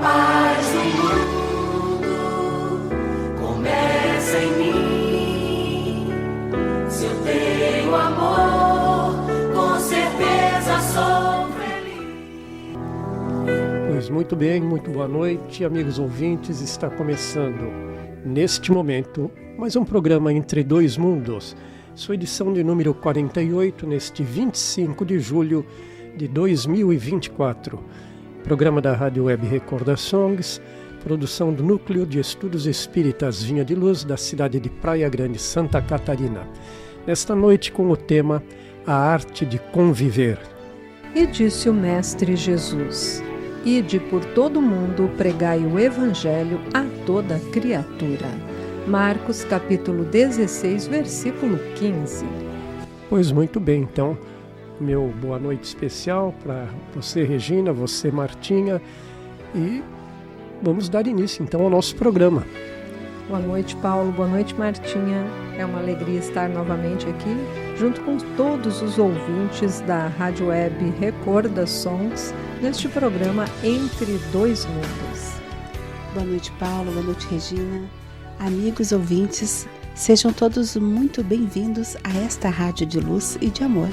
paz do mundo começa em mim. Se eu tenho amor, com certeza sou feliz. Pois muito bem, muito boa noite, amigos ouvintes. Está começando, neste momento, mais um programa Entre Dois Mundos. Sua edição de número 48, neste 25 de julho de 2024. Programa da Rádio Web Recordações, produção do Núcleo de Estudos Espíritas Vinha de Luz, da cidade de Praia Grande, Santa Catarina. Nesta noite com o tema A Arte de Conviver. E disse o Mestre Jesus: Ide por todo o mundo, pregai o Evangelho a toda criatura. Marcos capítulo 16, versículo 15. Pois muito bem, então, meu boa noite especial para você, Regina, você, Martinha, e vamos dar início então ao nosso programa. Boa noite, Paulo, boa noite, Martinha. É uma alegria estar novamente aqui, junto com todos os ouvintes da Rádio Web Recordações, neste programa Entre Dois Mundos. Boa noite, Paulo, boa noite, Regina. Amigos ouvintes, sejam todos muito bem-vindos a esta rádio de luz e de amor.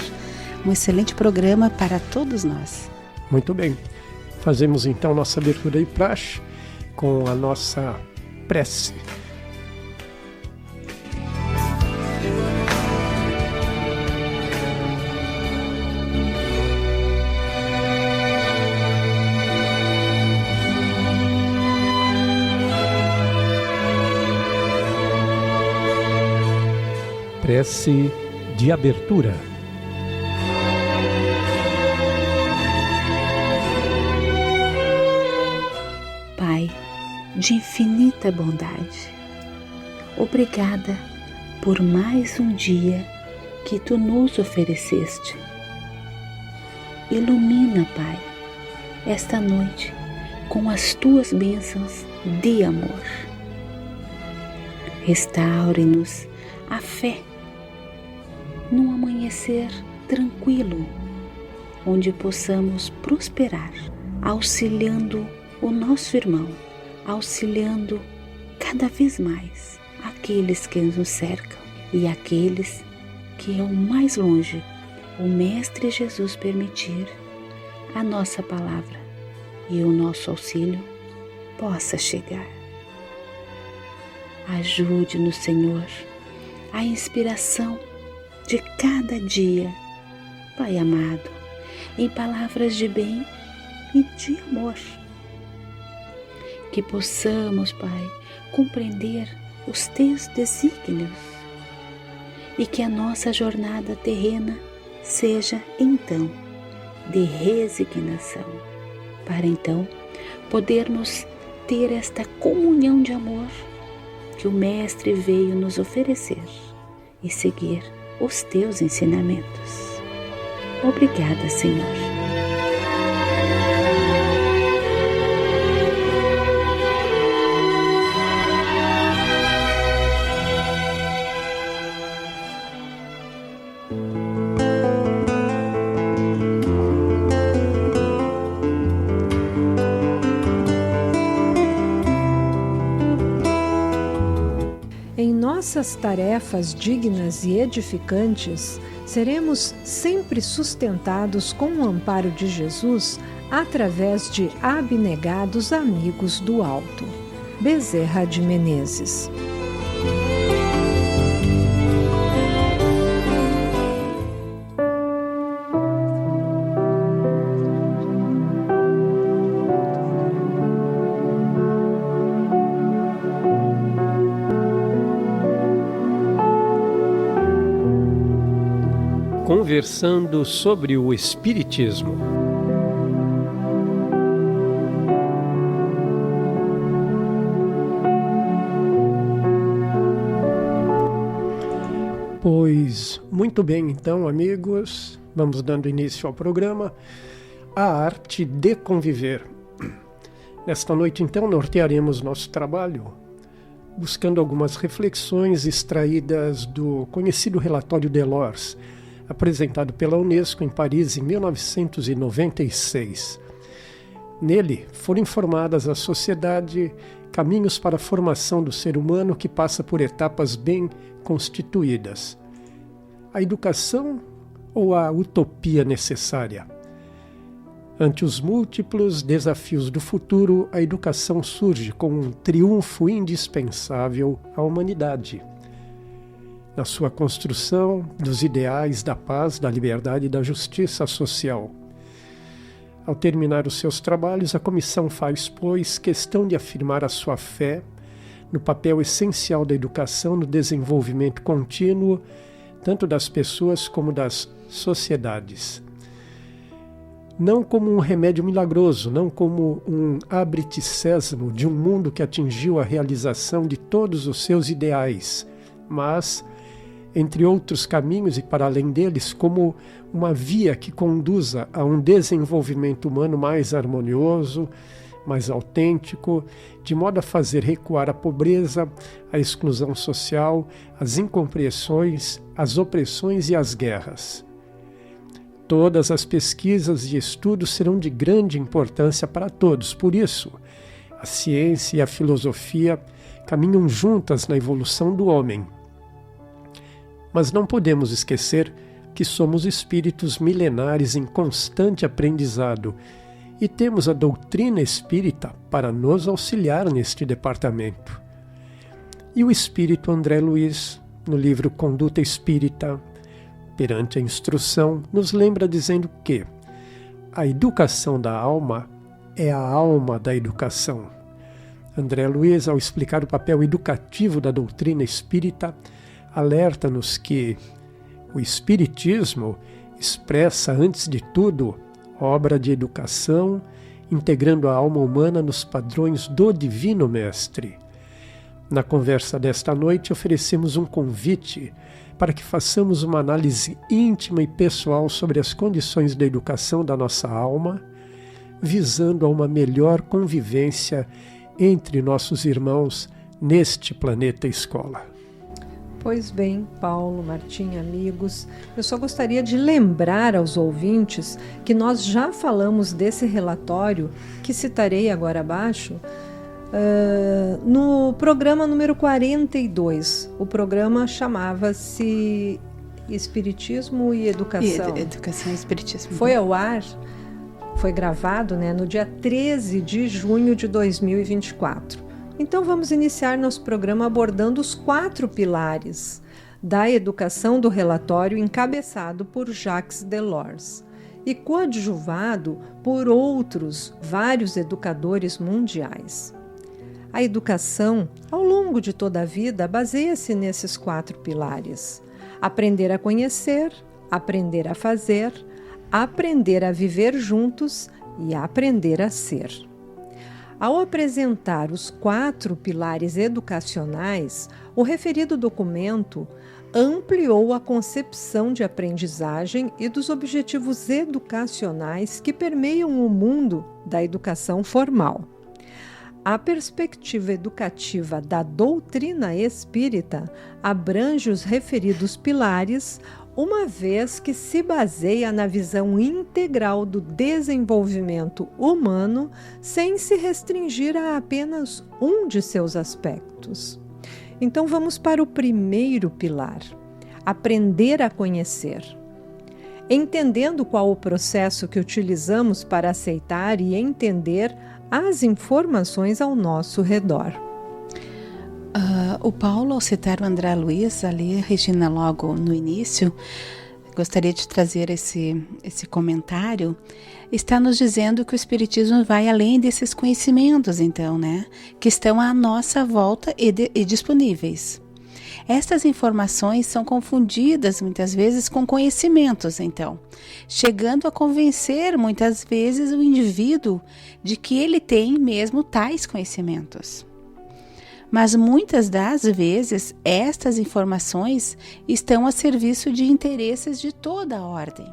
Um excelente programa para todos nós. Muito bem. Fazemos então nossa abertura de praxe com a nossa prece. Prece de abertura. Pai de infinita bondade, obrigada por mais um dia que Tu nos ofereceste. Ilumina, Pai, esta noite com as Tuas bênçãos de amor. Restaure-nos a fé num amanhecer tranquilo, onde possamos prosperar, auxiliando o nosso irmão, auxiliando cada vez mais aqueles que nos cercam e aqueles que ao mais longe o Mestre Jesus permitir, a nossa palavra e o nosso auxílio possa chegar. Ajude-nos, Senhor, a inspiração de cada dia, Pai amado, em palavras de bem e de amor. Que possamos, Pai, compreender os Teus desígnios e que a nossa jornada terrena seja, então, de resignação, para então podermos ter esta comunhão de amor que o Mestre veio nos oferecer e seguir os Teus ensinamentos. Obrigada, Senhor. Em nossas tarefas dignas e edificantes, seremos sempre sustentados com o amparo de Jesus através de abnegados amigos do alto. Bezerra de Menezes. Conversando sobre o Espiritismo. Pois, muito bem então, amigos, vamos dando início ao programa A Arte de Conviver. Nesta noite, então, nortearemos nosso trabalho buscando algumas reflexões extraídas do conhecido relatório Delors, apresentado pela Unesco em Paris em 1996. Nele foram informadas à sociedade caminhos para a formação do ser humano que passa por etapas bem constituídas. A educação ou a utopia necessária? Ante os múltiplos desafios do futuro, a educação surge como um triunfo indispensável à humanidade. Na sua construção dos ideais da paz, da liberdade e da justiça social. Ao terminar os seus trabalhos, a comissão faz, pois, questão de afirmar a sua fé no papel essencial da educação no desenvolvimento contínuo, tanto das pessoas como das sociedades. Não como um remédio milagroso, não como um abre-te sésamo de um mundo que atingiu a realização de todos os seus ideais, mas, entre outros caminhos e para além deles, como uma via que conduza a um desenvolvimento humano mais harmonioso, mais autêntico, de modo a fazer recuar a pobreza, a exclusão social, as incompreensões, as opressões e as guerras. Todas as pesquisas e estudos serão de grande importância para todos. Por isso, a ciência e a filosofia caminham juntas na evolução do homem. Mas não podemos esquecer que somos espíritos milenares em constante aprendizado e temos a doutrina espírita para nos auxiliar neste departamento. E o espírito André Luiz, no livro Conduta Espírita, perante a instrução, nos lembra dizendo que a educação da alma é a alma da educação. André Luiz, ao explicar o papel educativo da doutrina espírita, alerta-nos que o Espiritismo expressa, antes de tudo, obra de educação, integrando a alma humana nos padrões do Divino Mestre. Na conversa desta noite, oferecemos um convite para que façamos uma análise íntima e pessoal sobre as condições da educação da nossa alma, visando a uma melhor convivência entre nossos irmãos neste planeta escola. Pois bem, Paulo, Martinha, amigos, eu só gostaria de lembrar aos ouvintes que nós já falamos desse relatório, que citarei agora abaixo, no programa número 42. O programa chamava-se Espiritismo e Educação. Educação e Espiritismo. Foi ao ar, foi gravado, no dia 13 de junho de 2024. Então vamos iniciar nosso programa abordando os 4 pilares da educação do relatório encabeçado por Jacques Delors e coadjuvado por outros vários educadores mundiais. A educação, ao longo de toda a vida, baseia-se nesses 4 pilares: aprender a conhecer, aprender a fazer, aprender a viver juntos e aprender a ser. Ao apresentar os 4 pilares educacionais, o referido documento ampliou a concepção de aprendizagem e dos objetivos educacionais que permeiam o mundo da educação formal. A perspectiva educativa da doutrina espírita abrange os referidos pilares, uma vez que se baseia na visão integral do desenvolvimento humano, sem se restringir a apenas um de seus aspectos. Então vamos para o primeiro pilar: aprender a conhecer. Entendendo qual o processo que utilizamos para aceitar e entender as informações ao nosso redor. O Paulo, ao citar o André Luiz, ali, Regina, logo no início, gostaria de trazer esse comentário, está nos dizendo que o Espiritismo vai além desses conhecimentos, então, que estão à nossa volta e disponíveis. Estas informações são confundidas muitas vezes com conhecimentos, então, chegando a convencer muitas vezes o indivíduo de que ele tem mesmo tais conhecimentos. Mas muitas das vezes estas informações estão a serviço de interesses de toda a ordem.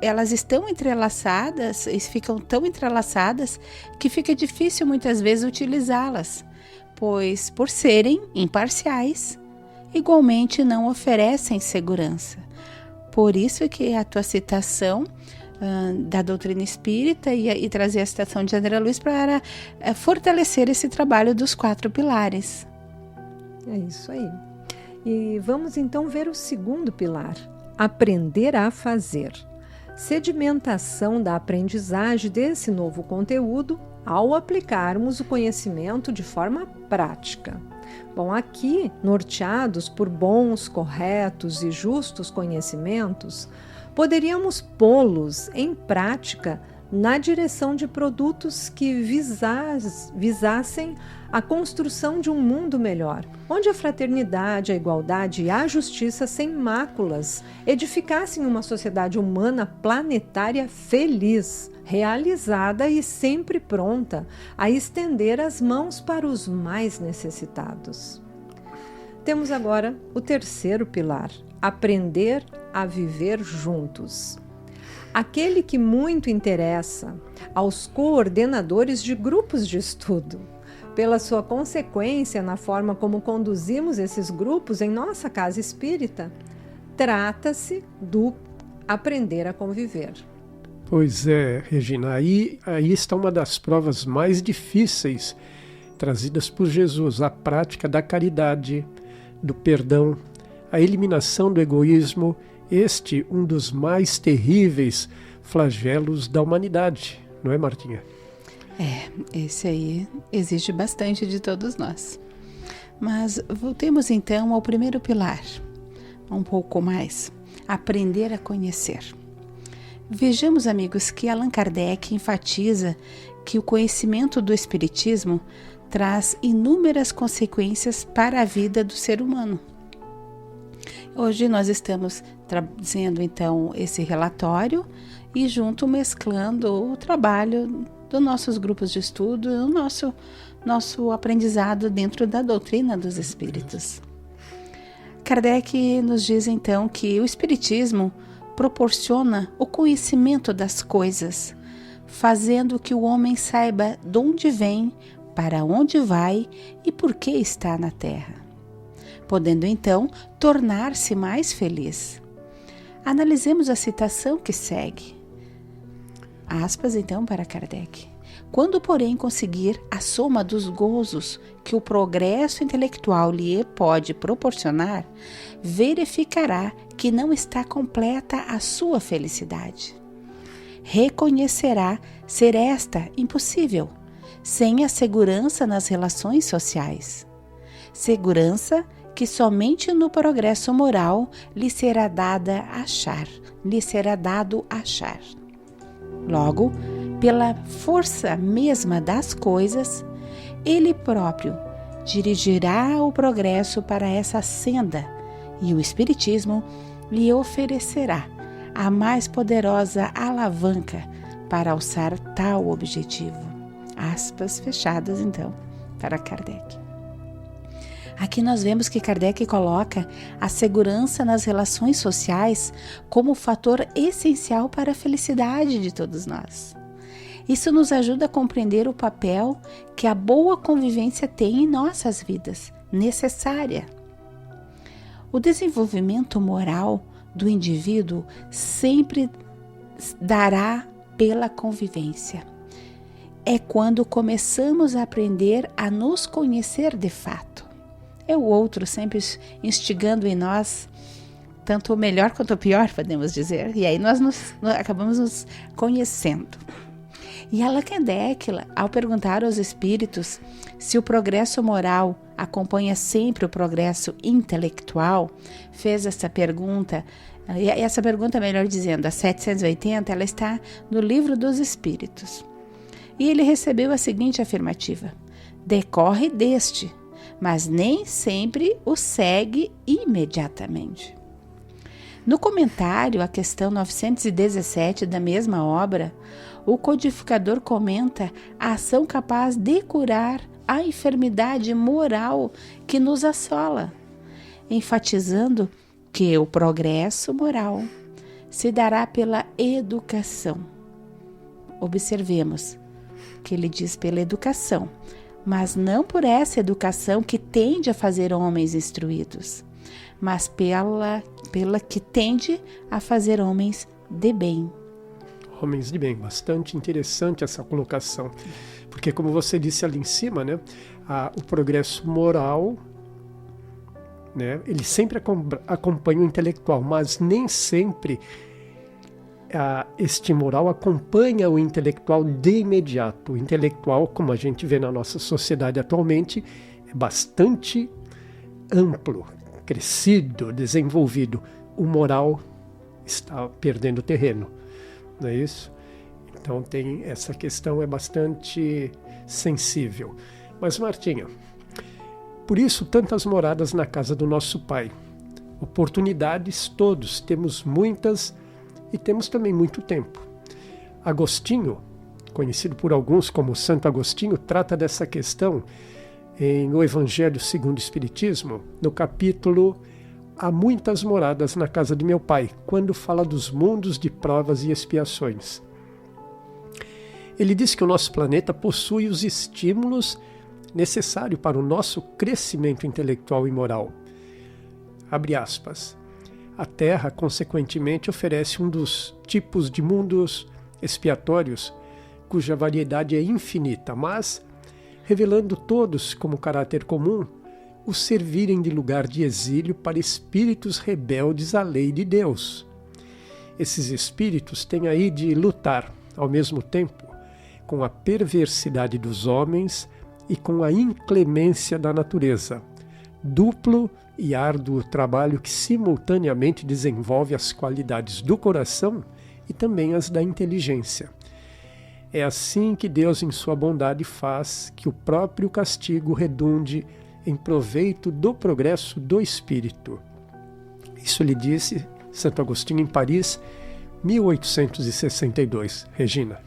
Elas estão entrelaçadas e ficam tão entrelaçadas que fica difícil muitas vezes utilizá-las, pois por serem imparciais, igualmente não oferecem segurança. Por isso que a tua citação da doutrina espírita e trazer a citação de André Luiz para fortalecer esse trabalho dos 4 pilares. É isso aí. E vamos então ver o segundo pilar: aprender a fazer. Sedimentação da aprendizagem desse novo conteúdo ao aplicarmos o conhecimento de forma prática. Bom, aqui, norteados por bons, corretos e justos conhecimentos, poderíamos pô-los em prática na direção de produtos que visassem a construção de um mundo melhor, onde a fraternidade, a igualdade e a justiça sem máculas edificassem uma sociedade humana planetária feliz, realizada e sempre pronta a estender as mãos para os mais necessitados. Temos agora o terceiro pilar: aprender a viver juntos. Aquele que muito interessa aos coordenadores de grupos de estudo, pela sua consequência na forma como conduzimos esses grupos em nossa casa espírita, trata-se do aprender a conviver. Pois é, Regina, aí está uma das provas mais difíceis trazidas por Jesus: a prática da caridade, do perdão, a eliminação do egoísmo, um dos mais terríveis flagelos da humanidade, não é, Martinha? Esse aí exige bastante de todos nós. Mas voltemos então ao primeiro pilar, um pouco mais: aprender a conhecer. Vejamos, amigos, que Allan Kardec enfatiza que o conhecimento do Espiritismo traz inúmeras consequências para a vida do ser humano. Hoje nós estamos trazendo então esse relatório e junto mesclando o trabalho dos nossos grupos de estudo e o nosso aprendizado dentro da doutrina dos Espíritos. Kardec nos diz então que o Espiritismo proporciona o conhecimento das coisas, fazendo que o homem saiba de onde vem, para onde vai e por que está na Terra, podendo então tornar-se mais feliz. Analisemos a citação que segue. Aspas então para Kardec. Quando, porém, conseguir a soma dos gozos que o progresso intelectual lhe pode proporcionar, verificará que não está completa a sua felicidade. Reconhecerá ser esta impossível, sem a segurança nas relações sociais. Segurança que somente no progresso moral lhe será dado achar. Logo, pela força mesma das coisas, ele próprio dirigirá o progresso para essa senda e o Espiritismo lhe oferecerá a mais poderosa alavanca para alçar tal objetivo. Aspas fechadas, então, para Kardec. Aqui nós vemos que Kardec coloca a segurança nas relações sociais como fator essencial para a felicidade de todos nós. Isso nos ajuda a compreender o papel que a boa convivência tem em nossas vidas, necessária. O desenvolvimento moral do indivíduo sempre dará pela convivência. É quando começamos a aprender a nos conhecer de fato. É o outro sempre instigando em nós, tanto o melhor quanto o pior, podemos dizer. E aí nós acabamos nos conhecendo. E Allan Kardec, ao perguntar aos espíritos se o progresso moral acompanha sempre o progresso intelectual, fez essa pergunta. E essa pergunta, melhor dizendo, a 780, ela está no Livro dos Espíritos. E ele recebeu a seguinte afirmativa: decorre deste, mas nem sempre o segue imediatamente. No comentário à questão 917 da mesma obra, o codificador comenta a ação capaz de curar a enfermidade moral que nos assola, enfatizando que o progresso moral se dará pela educação. Observemos que ele diz pela educação, mas não por essa educação que tende a fazer homens instruídos, mas pela que tende a fazer homens de bem. homens de bem. Bastante interessante essa colocação. Porque, como você disse ali em cima, né, o progresso moral, né, ele sempre acompanha o intelectual, mas nem sempre este moral acompanha o intelectual de imediato. O intelectual, como a gente vê na nossa sociedade atualmente, é bastante amplo, crescido, desenvolvido. O moral está perdendo terreno, não é isso? Então essa questão é bastante sensível. Mas, Martinha, por isso tantas moradas na casa do nosso Pai. Oportunidades todos, temos muitas e temos também muito tempo. Agostinho, conhecido por alguns como Santo Agostinho, trata dessa questão em O Evangelho segundo o Espiritismo, no capítulo Há muitas moradas na casa de meu Pai, quando fala dos mundos de provas e expiações. Ele diz que o nosso planeta possui os estímulos necessários para o nosso crescimento intelectual e moral. Abre aspas. A Terra, consequentemente, oferece um dos tipos de mundos expiatórios cuja variedade é infinita, mas, revelando todos como caráter comum, os servirem de lugar de exílio para espíritos rebeldes à lei de Deus. Esses espíritos têm aí de lutar, ao mesmo tempo, com a perversidade dos homens e com a inclemência da natureza, duplo e árduo trabalho que simultaneamente desenvolve as qualidades do coração e também as da inteligência. É assim que Deus, em sua bondade, faz que o próprio castigo redunde em proveito do progresso do espírito. Isso lhe disse Santo Agostinho em Paris, 1862. Regina.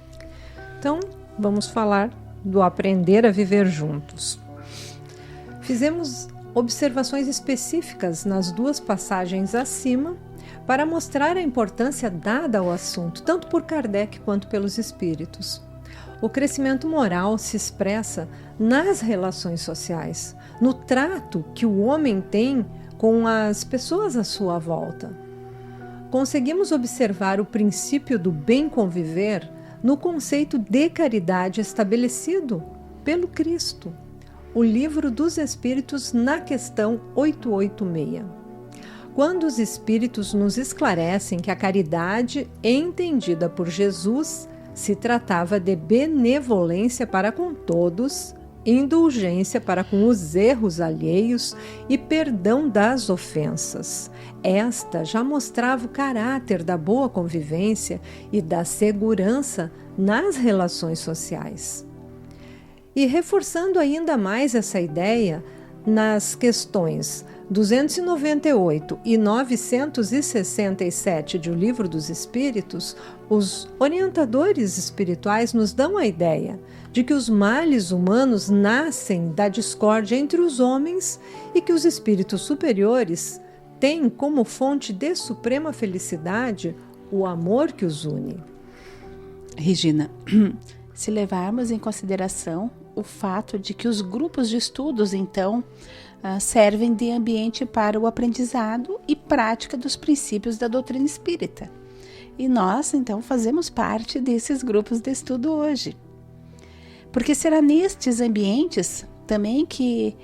Então, vamos falar do aprender a viver juntos. Fizemos observações específicas nas duas passagens acima para mostrar a importância dada ao assunto, tanto por Kardec quanto pelos espíritos. O crescimento moral se expressa nas relações sociais, no trato que o homem tem com as pessoas à sua volta. Conseguimos observar o princípio do bem conviver no conceito de caridade estabelecido pelo Cristo, o Livro dos Espíritos, na questão 886. Quando os Espíritos nos esclarecem que a caridade, entendida por Jesus, se tratava de benevolência para com todos, indulgência para com os erros alheios e perdão das ofensas. Esta já mostrava o caráter da boa convivência e da segurança nas relações sociais. E reforçando ainda mais essa ideia, nas questões 298 e 967 de O Livro dos Espíritos, os orientadores espirituais nos dão a ideia de que os males humanos nascem da discórdia entre os homens e que os espíritos superiores têm como fonte de suprema felicidade o amor que os une. Regina, se levarmos em consideração o fato de que os grupos de estudos, então, servem de ambiente para o aprendizado e prática dos princípios da doutrina espírita. E nós, então, fazemos parte desses grupos de estudo hoje. Porque será nestes ambientes também que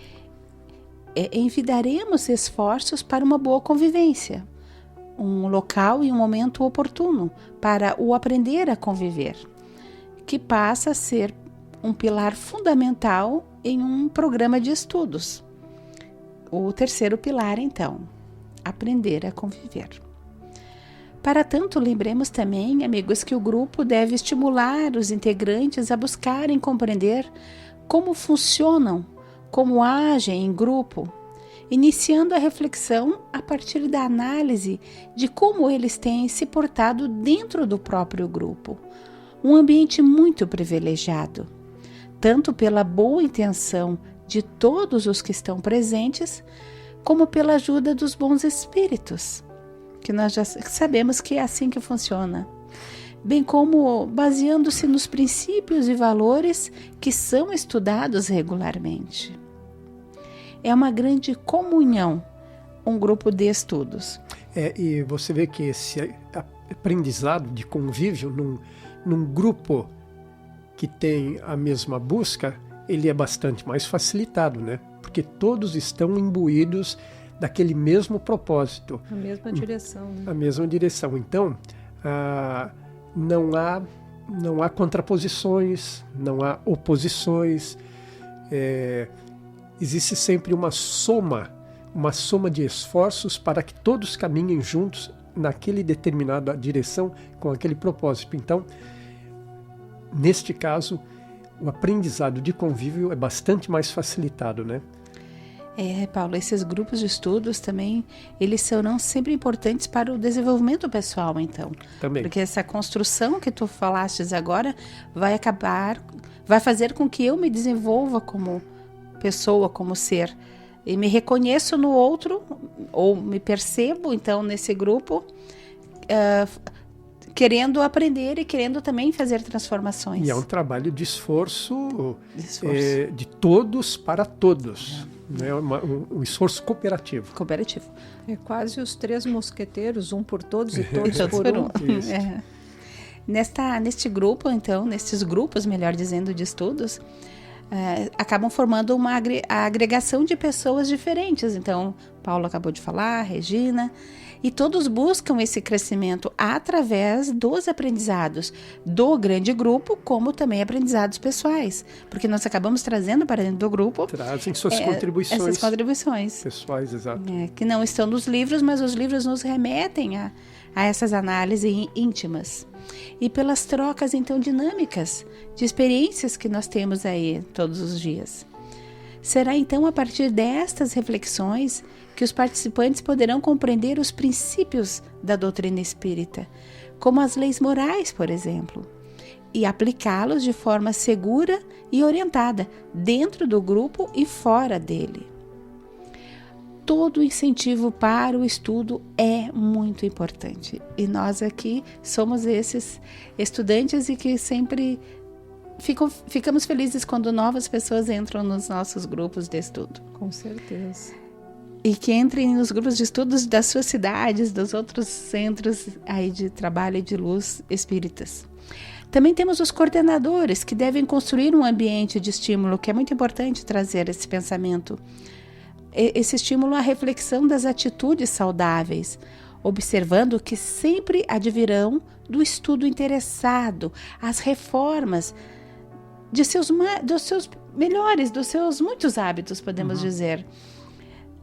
envidaremos esforços para uma boa convivência, um local e um momento oportuno para o aprender a conviver, que passa a ser um pilar fundamental em um programa de estudos. O terceiro pilar, então, aprender a conviver. Para tanto, lembremos também, amigos, que o grupo deve estimular os integrantes a buscarem compreender como funcionam, como agem em grupo, iniciando a reflexão a partir da análise de como eles têm se portado dentro do próprio grupo. Um ambiente muito privilegiado, tanto pela boa intenção de todos os que estão presentes, como pela ajuda dos bons espíritos, que nós já sabemos que é assim que funciona, bem como baseando-se nos princípios e valores que são estudados regularmente. É uma grande comunhão, um grupo de estudos. E você vê que esse aprendizado de convívio num grupo que tem a mesma busca, ele é bastante mais facilitado, né? Porque todos estão imbuídos daquele mesmo propósito. A mesma direção. Né? A mesma direção. Então, não há contraposições, não há oposições. Existe sempre uma soma de esforços para que todos caminhem juntos naquele determinada direção com aquele propósito. Então, neste caso, o aprendizado de convívio é bastante mais facilitado, né? Paulo, esses grupos de estudos também, eles serão sempre importantes para o desenvolvimento pessoal, então. Também. Porque essa construção que tu falastes agora vai fazer com que eu me desenvolva como pessoa, como ser. E me reconheço no outro, ou me percebo, então, nesse grupo, querendo aprender e querendo também fazer transformações. E é um trabalho de esforço. De todos para todos. Né? Um esforço cooperativo. É quase os 3 mosqueteiros, um por todos e todos por um. Neste grupo, então, nestes grupos, melhor dizendo, de estudos, acabam formando uma agregação de pessoas diferentes. Então, Paulo acabou de falar, Regina, e todos buscam esse crescimento através dos aprendizados do grande grupo, como também aprendizados pessoais, porque nós acabamos trazendo para dentro do grupo. Trazem suas contribuições. Essas contribuições. Pessoais, exato. Que não estão nos livros, mas os livros nos remetem a essas análises íntimas. E pelas trocas, então, dinâmicas de experiências que nós temos aí todos os dias. Será, então, a partir destas reflexões que os participantes poderão compreender os princípios da doutrina espírita, como as leis morais, por exemplo, e aplicá-los de forma segura e orientada, dentro do grupo e fora dele. Todo incentivo para o estudo é muito importante. E nós aqui somos esses estudantes e que sempre ficamos felizes quando novas pessoas entram nos nossos grupos de estudo. Com certeza. E que entrem nos grupos de estudos das suas cidades, dos outros centros aí de trabalho e de luz espíritas. Também temos os coordenadores, que devem construir um ambiente de estímulo, que é muito importante trazer esse pensamento. Esse estímulo à reflexão das atitudes saudáveis, observando que sempre advirão do estudo interessado, as reformas dos seus melhores, dos seus muitos hábitos, podemos dizer.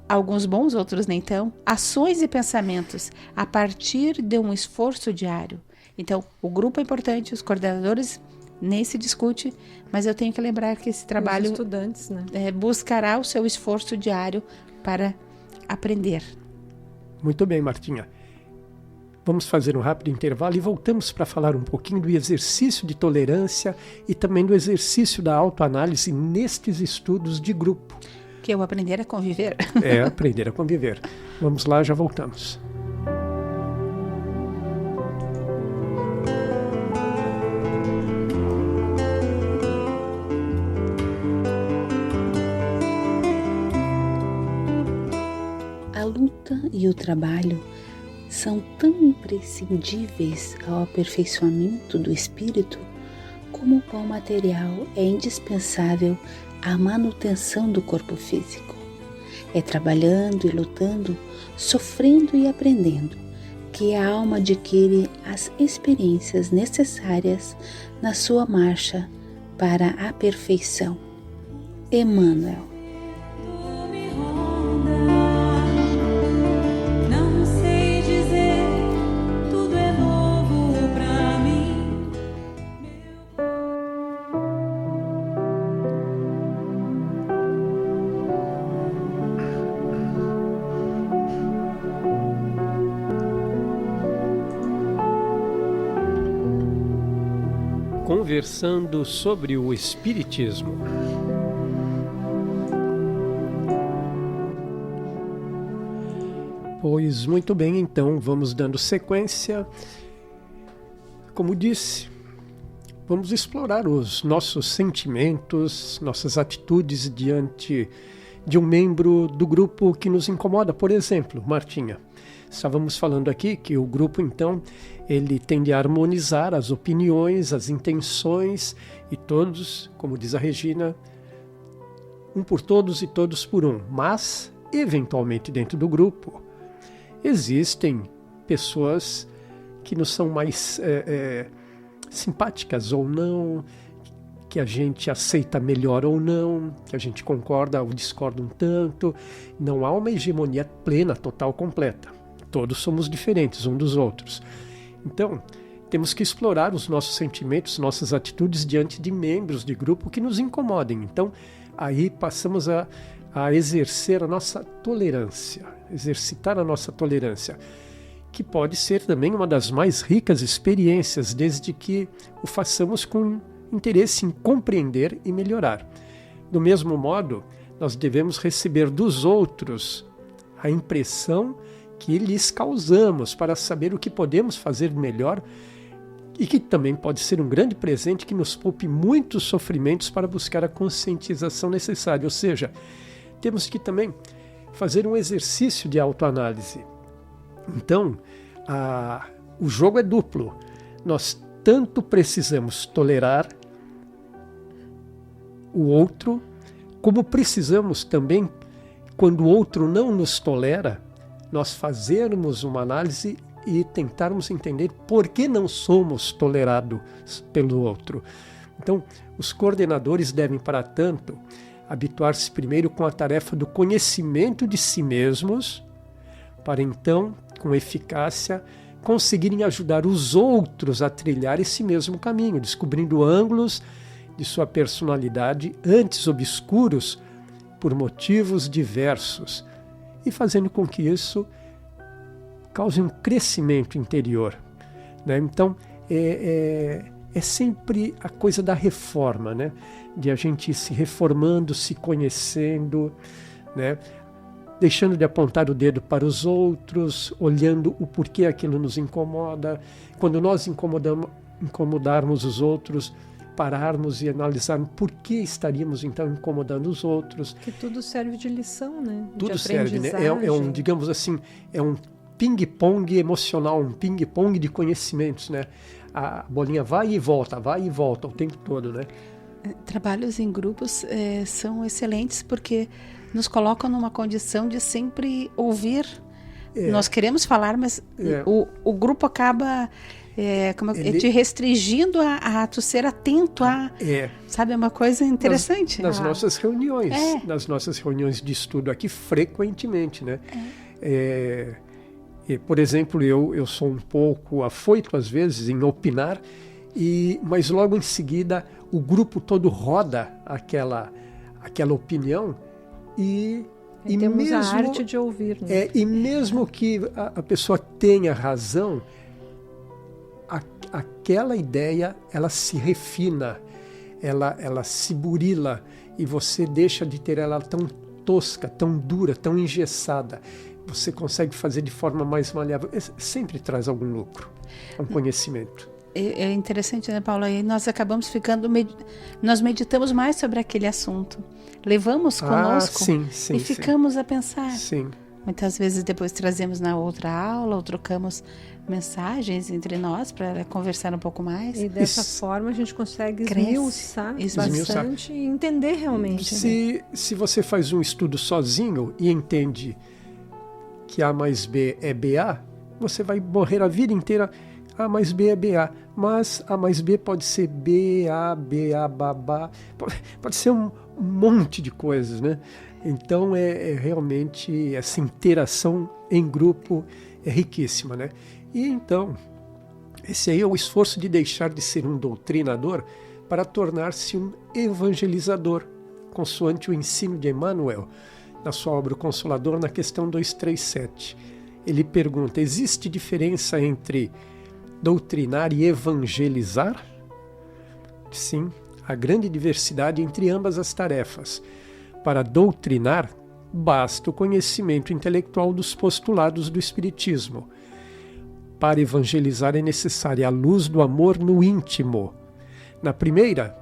Alguns bons, outros nem tão. Ações e pensamentos a partir de um esforço diário. Então, o grupo é importante, os coordenadores nem se discute, mas eu tenho que lembrar que esse trabalho... Os estudantes, né? Buscará o seu esforço diário para aprender. Muito bem, Martinha. Vamos fazer um rápido intervalo e voltamos para falar um pouquinho do exercício de tolerância e também do exercício da autoanálise nestes estudos de grupo. Que é o aprender a conviver. Aprender a conviver. Vamos lá, já voltamos. A luta e o trabalho são tão imprescindíveis ao aperfeiçoamento do espírito como o pão material é indispensável à manutenção do corpo físico. É trabalhando e lutando, sofrendo e aprendendo, que a alma adquire as experiências necessárias na sua marcha para a perfeição. Emmanuel. Conversando sobre o Espiritismo. Pois muito bem, então vamos dando sequência. Como disse, vamos explorar os nossos sentimentos, nossas atitudes diante de um membro do grupo que nos incomoda. Por exemplo, Martinha, Estávamos falando aqui que o grupo, então, ele tende a harmonizar as opiniões, as intenções, e todos, como diz a Regina, um por todos e todos por um. Mas, eventualmente, dentro do grupo, existem pessoas que nos são mais simpáticas ou não, que a gente aceita melhor ou não, que a gente concorda ou discorda um tanto. Não há uma hegemonia plena, total, completa. Todos somos diferentes uns dos outros. Então, temos que explorar os nossos sentimentos, nossas atitudes diante de membros de grupo que nos incomodem. Então, aí passamos a exercer a nossa tolerância, exercitar a nossa tolerância, que pode ser também uma das mais ricas experiências, desde que o façamos com interesse em compreender e melhorar. Do mesmo modo, nós devemos receber dos outros a impressão que lhes causamos para saber o que podemos fazer melhor, e que também pode ser um grande presente que nos poupe muitos sofrimentos para buscar a conscientização necessária. Ou seja, temos que também fazer um exercício de autoanálise. Então, o jogo é duplo. Nós tanto precisamos tolerar o outro, como precisamos também, quando o outro não nos tolera, nós fazermos uma análise e tentarmos entender por que não somos tolerados pelo outro. Então, os coordenadores devem, para tanto, habituar-se primeiro com a tarefa do conhecimento de si mesmos, para então, com eficácia, conseguirem ajudar os outros a trilhar esse mesmo caminho, descobrindo ângulos de sua personalidade antes obscuros por motivos diversos, e fazendo com que isso cause um crescimento interior, né? Então, é sempre a coisa da reforma, né? De a gente ir se reformando, se conhecendo, né? Deixando de apontar o dedo para os outros, olhando o porquê aquilo nos incomoda. Quando nós incomodarmos os outros, pararmos e analisarmos por que estaríamos então incomodando os outros. Que tudo serve de lição, né? Tudo serve, né? Digamos assim, é um ping-pong emocional, um ping-pong de conhecimentos, né? A bolinha vai e volta o tempo todo, né? Trabalhos em grupos são excelentes porque nos colocam numa condição de sempre ouvir. Nós queremos falar, mas o grupo acaba te restringindo a tu ser atento a... Sabe, é uma coisa interessante. Nas nossas reuniões, nas nossas reuniões de estudo aqui, frequentemente, né? Por exemplo, eu sou um pouco afoito, às vezes, em opinar, mas logo em seguida o grupo todo roda aquela opinião e temos mesmo, a arte de ouvir, né? E mesmo que a pessoa tenha razão, aquela ideia, ela se refina, ela se burila, e você deixa de ter ela tão tosca, tão dura, tão engessada. Você consegue fazer de forma mais maleável. Sempre traz algum lucro, um conhecimento. É interessante, né, Paula? E nós acabamos ficando... Nós meditamos mais sobre aquele assunto. Levamos conosco e ficamos a pensar. Sim. Muitas vezes depois trazemos na outra aula ou trocamos mensagens entre nós para conversar um pouco mais. E dessa forma a gente consegue esmiuçar bastante e entender realmente. Se você faz um estudo sozinho e entende que A mais B é BA, você vai morrer a vida inteira. A mais B é BA, mas A mais B pode ser BA, BA, babá, pode ser um monte de coisas, né? Então realmente essa interação em grupo é riquíssima, né? E então, esse aí é o esforço de deixar de ser um doutrinador para tornar-se um evangelizador, consoante o ensino de Emmanuel, na sua obra O Consolador, na questão 237. Ele pergunta: existe diferença entre doutrinar e evangelizar? Sim, há grande diversidade entre ambas as tarefas. Para doutrinar, basta o conhecimento intelectual dos postulados do Espiritismo. Para evangelizar é necessária a luz do amor no íntimo. Na primeira,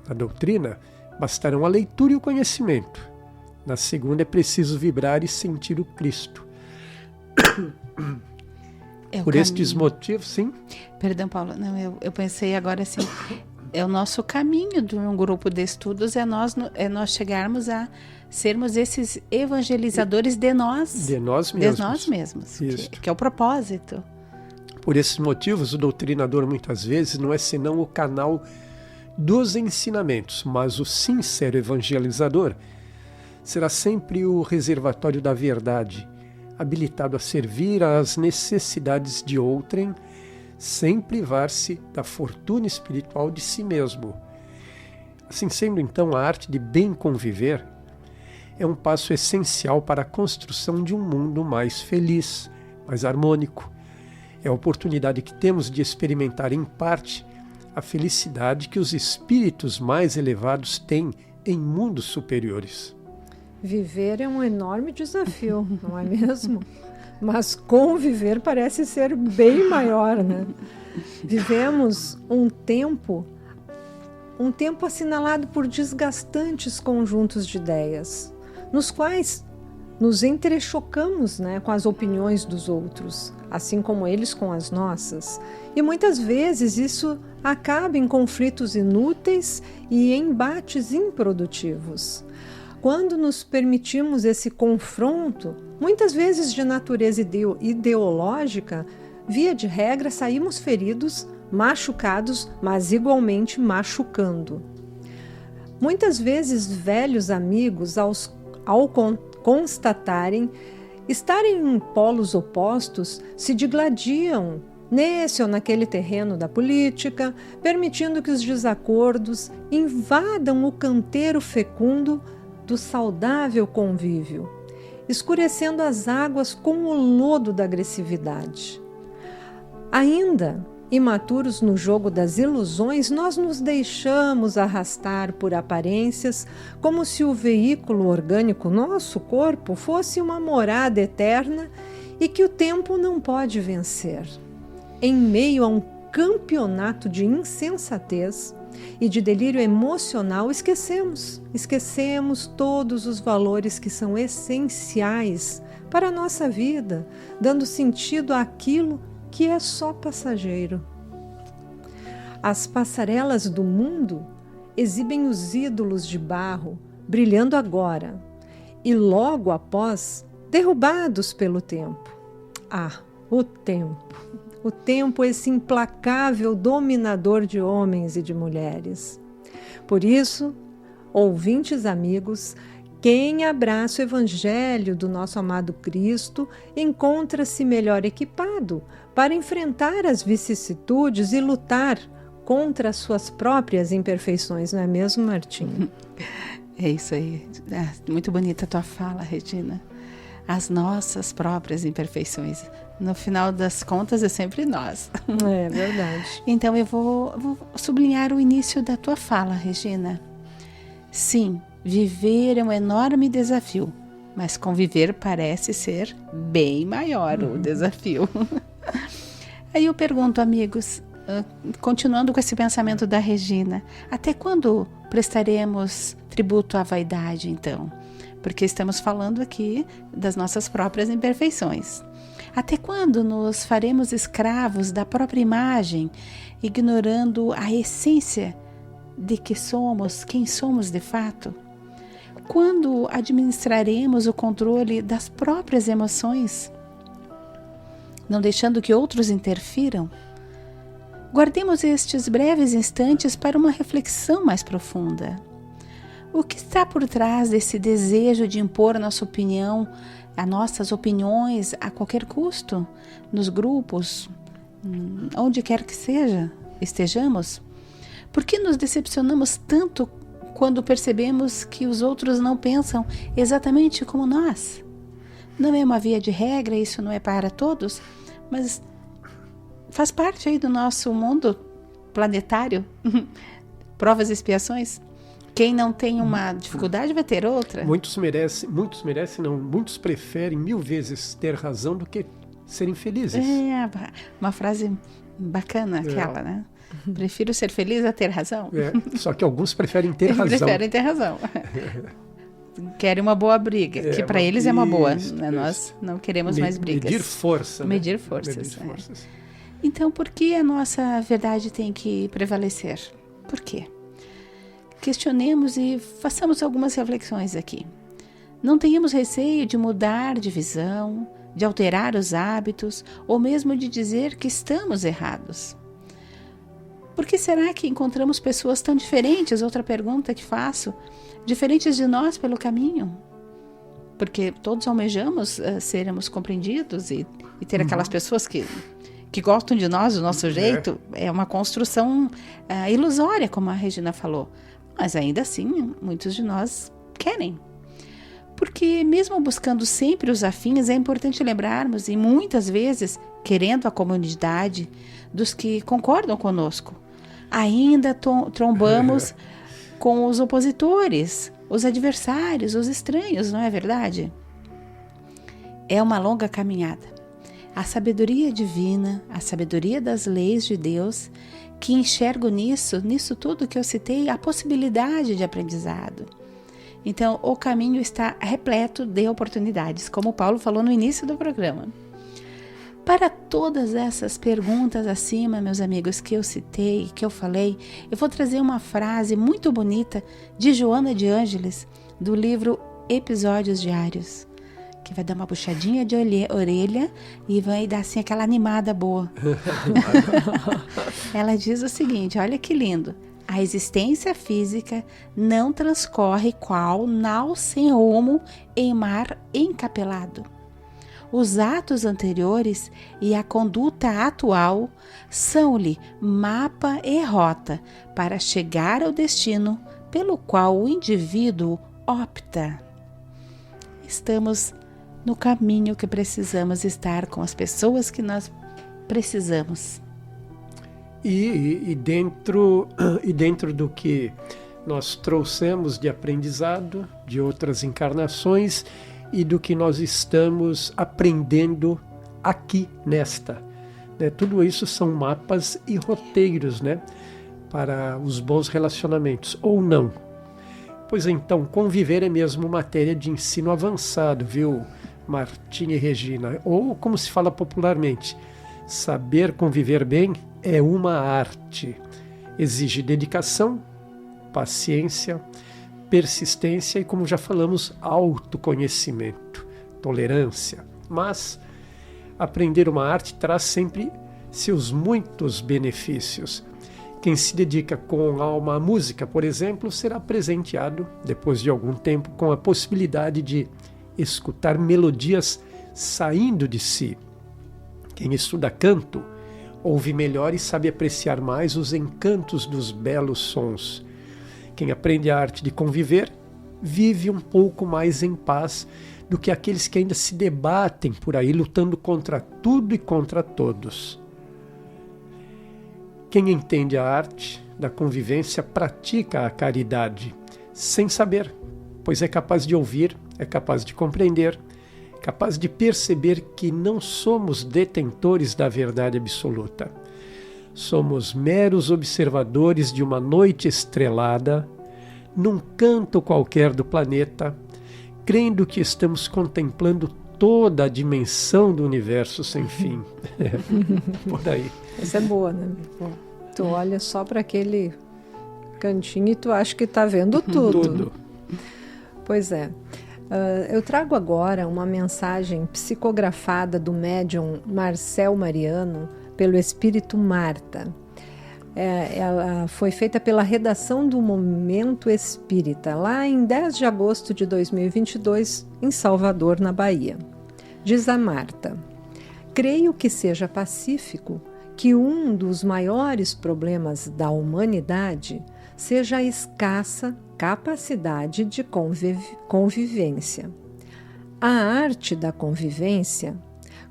a doutrina, bastarão a leitura e o conhecimento. Na segunda é preciso vibrar e sentir o Cristo. Por estes motivos, sim. Perdão, Paulo. Não, eu pensei agora assim, é o nosso caminho de um grupo de estudos, é nós chegarmos a sermos esses evangelizadores de nós. De nós mesmos. De nós mesmos, Isso. que é o propósito. Por esses motivos, o doutrinador muitas vezes não é senão o canal dos ensinamentos, mas o sincero evangelizador será sempre o reservatório da verdade, habilitado a servir às necessidades de outrem, sem privar-se da fortuna espiritual de si mesmo. Assim sendo, então, a arte de bem conviver é um passo essencial para a construção de um mundo mais feliz, mais harmônico. É a oportunidade que temos de experimentar em parte a felicidade que os espíritos mais elevados têm em mundos superiores. Viver é um enorme desafio, não é mesmo? Mas conviver parece ser bem maior, né? Vivemos um tempo assinalado por desgastantes conjuntos de ideias, nos quais nos entrechocamos, né, com as opiniões dos outros, assim como eles com as nossas. E muitas vezes isso acaba em conflitos inúteis e embates improdutivos. Quando nos permitimos esse confronto, muitas vezes de natureza ideológica, via de regra saímos feridos, machucados, mas igualmente machucando. Muitas vezes velhos amigos, ao constatarem estarem em polos opostos, se digladiam nesse ou naquele terreno da política, permitindo que os desacordos invadam o canteiro fecundo do saudável convívio, escurecendo as águas com o lodo da agressividade. Ainda imaturos no jogo das ilusões, nós nos deixamos arrastar por aparências, como se o veículo orgânico, nosso corpo, fosse uma morada eterna e que o tempo não pode vencer. Em meio a um campeonato de insensatez e de delírio emocional, esquecemos todos os valores que são essenciais para a nossa vida, dando sentido àquilo que é só passageiro. As passarelas do mundo exibem os ídolos de barro, brilhando agora, e logo após, derrubados pelo tempo. O tempo! O tempo, esse implacável dominador de homens e de mulheres. Por isso, ouvintes amigos, quem abraça o Evangelho do nosso amado Cristo encontra-se melhor equipado para enfrentar as vicissitudes e lutar contra as suas próprias imperfeições, não é mesmo, Martinha? É isso aí. Muito bonita a tua fala, Regina. As nossas próprias imperfeições. No final das contas, é sempre nós. É verdade. Então, eu vou sublinhar o início da tua fala, Regina. Sim, viver é um enorme desafio, mas conviver parece ser bem maior o desafio. Aí eu pergunto, amigos, continuando com esse pensamento da Regina, até quando prestaremos tributo à vaidade, então? Porque estamos falando aqui das nossas próprias imperfeições. Até quando nos faremos escravos da própria imagem, ignorando a essência de que somos, quem somos de fato? Quando administraremos o controle das próprias emoções, não deixando que outros interfiram? Guardemos estes breves instantes para uma reflexão mais profunda. O que está por trás desse desejo de impor nossa opinião, as nossas opiniões a qualquer custo, nos grupos, onde quer que estejamos? Por que nos decepcionamos tanto quando percebemos que os outros não pensam exatamente como nós? Não é uma via de regra, isso não é para todos, mas faz parte aí do nosso mundo planetário. Provas e expiações. Quem não tem uma dificuldade vai ter outra. Muitos preferem 1000 vezes ter razão do que serem felizes. É, uma frase bacana aquela, né? Prefiro ser feliz a ter razão. Só que alguns preferem ter razão. Preferem ter razão. querem uma boa briga, que para eles é uma boa, né? Nós não queremos mais brigas. Medir força. Medir forças. Então, por que a nossa verdade tem que prevalecer? Por quê? Questionemos e façamos algumas reflexões aqui. Não tenhamos receio de mudar de visão, de alterar os hábitos ou mesmo de dizer que estamos errados. Por que será que encontramos pessoas tão diferentes? Outra pergunta que faço. Diferentes de nós pelo caminho. Porque todos almejamos sermos compreendidos e ter aquelas pessoas que gostam de nós, do nosso jeito. É uma construção ilusória, como a Regina falou. Mas ainda assim, muitos de nós querem. Porque mesmo buscando sempre os afins, é importante lembrarmos, e muitas vezes querendo a comunidade dos que concordam conosco, ainda trombamos com os opositores, os adversários, os estranhos, não é verdade? É uma longa caminhada. A sabedoria divina, a sabedoria das leis de Deus, que enxergo nisso tudo que eu citei, a possibilidade de aprendizado. Então, o caminho está repleto de oportunidades, como Paulo falou no início do programa. Para todas essas perguntas acima, meus amigos, que eu citei, que eu falei, eu vou trazer uma frase muito bonita de Joana de Ângeles, do livro Episódios Diários, que vai dar uma puxadinha de orelha e vai dar assim aquela animada boa. Ela diz o seguinte, olha que lindo. A existência física não transcorre qual nau sem rumo em mar encapelado. Os atos anteriores e a conduta atual são-lhe mapa e rota para chegar ao destino pelo qual o indivíduo opta. Estamos no caminho que precisamos estar com as pessoas que nós precisamos. E dentro do que nós trouxemos de aprendizado de outras encarnações e do que nós estamos aprendendo aqui nesta. Né? Tudo isso são mapas e roteiros, né? Para os bons relacionamentos, ou não. Pois então, conviver é mesmo matéria de ensino avançado, viu, Martinha e Regina? Ou, como se fala popularmente, saber conviver bem é uma arte. Exige dedicação, paciência, persistência e, como já falamos, autoconhecimento, tolerância. Mas aprender uma arte traz sempre seus muitos benefícios. Quem se dedica com alma à música, por exemplo, será presenteado, depois de algum tempo, com a possibilidade de escutar melodias saindo de si. Quem estuda canto, ouve melhor e sabe apreciar mais os encantos dos belos sons. Quem aprende a arte de conviver, vive um pouco mais em paz do que aqueles que ainda se debatem por aí, lutando contra tudo e contra todos. Quem entende a arte da convivência pratica a caridade, sem saber, pois é capaz de ouvir, é capaz de compreender, capaz de perceber que não somos detentores da verdade absoluta. Somos meros observadores de uma noite estrelada, num canto qualquer do planeta, crendo que estamos contemplando toda a dimensão do universo sem fim. Por aí. Essa é boa, né? Tu olha só para aquele cantinho e tu acha que está vendo tudo. Tudo. Pois é. Eu trago agora uma mensagem psicografada do médium Marcel Mariano pelo espírito Marta. Ela foi feita pela redação do Momento Espírita, lá em 10 de agosto de 2022, em Salvador, na Bahia. Diz a Marta: creio que seja pacífico que um dos maiores problemas da humanidade seja a escassa capacidade de convivência. A arte da convivência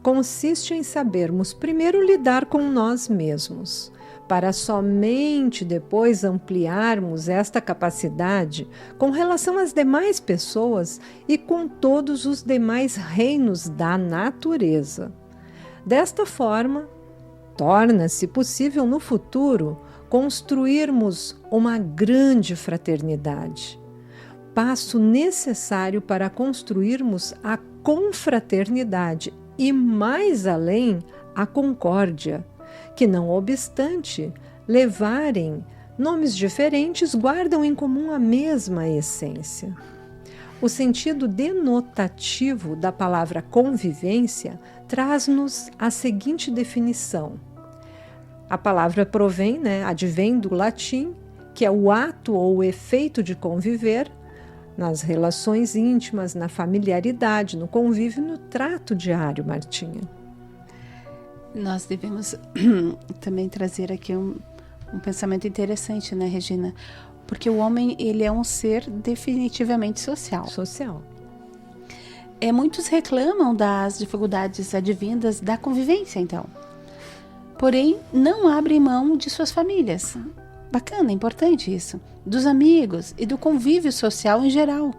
consiste em sabermos primeiro lidar com nós mesmos, para somente depois ampliarmos esta capacidade com relação às demais pessoas e com todos os demais reinos da natureza. Desta forma, torna-se possível no futuro construirmos uma grande fraternidade. passo necessário para construirmos a confraternidade e, mais além, a concórdia, que, não obstante levarem nomes diferentes, guardam em comum a mesma essência. O sentido denotativo da palavra convivência traz-nos a seguinte definição. A palavra provém, advém do latim, que é o ato ou o efeito de conviver nas relações íntimas, na familiaridade, no convívio, no trato diário, Martinha. Nós devemos também trazer aqui um pensamento interessante, né, Regina? Porque o homem, ele é um ser definitivamente social. Social. Muitos reclamam das dificuldades advindas da convivência, então. Porém, não abrem mão de suas famílias. Bacana, importante isso. Dos amigos e do convívio social em geral.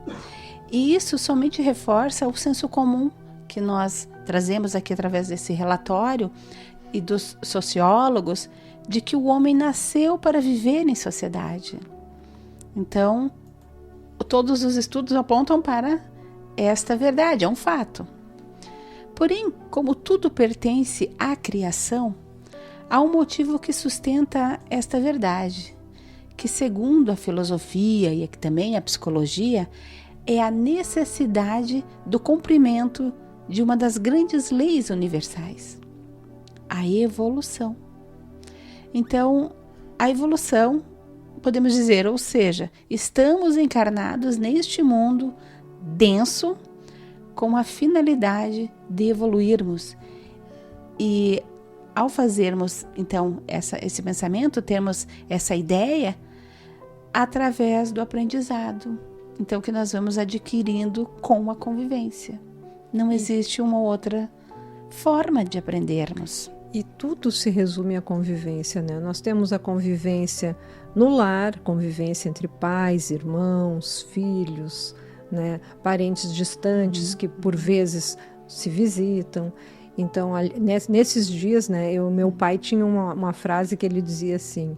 E isso somente reforça o senso comum que nós trazemos aqui através desse relatório e dos sociólogos, de que o homem nasceu para viver em sociedade. Então, todos os estudos apontam para esta verdade, é um fato. Porém, como tudo pertence à criação, há um motivo que sustenta esta verdade, que, segundo a filosofia e também a psicologia, é a necessidade do cumprimento de uma das grandes leis universais, a evolução. Então, a evolução, podemos dizer, ou seja, estamos encarnados neste mundo denso com a finalidade de evoluirmos. E ao fazermos, então, esse pensamento, termos essa ideia através do aprendizado, então, que nós vamos adquirindo com a convivência. Não existe uma outra forma de aprendermos. E tudo se resume à convivência, né? Nós temos a convivência no lar, convivência entre pais, irmãos, filhos, né? Parentes distantes que por vezes se visitam. Então, nesses dias, né, meu pai tinha uma frase que ele dizia assim,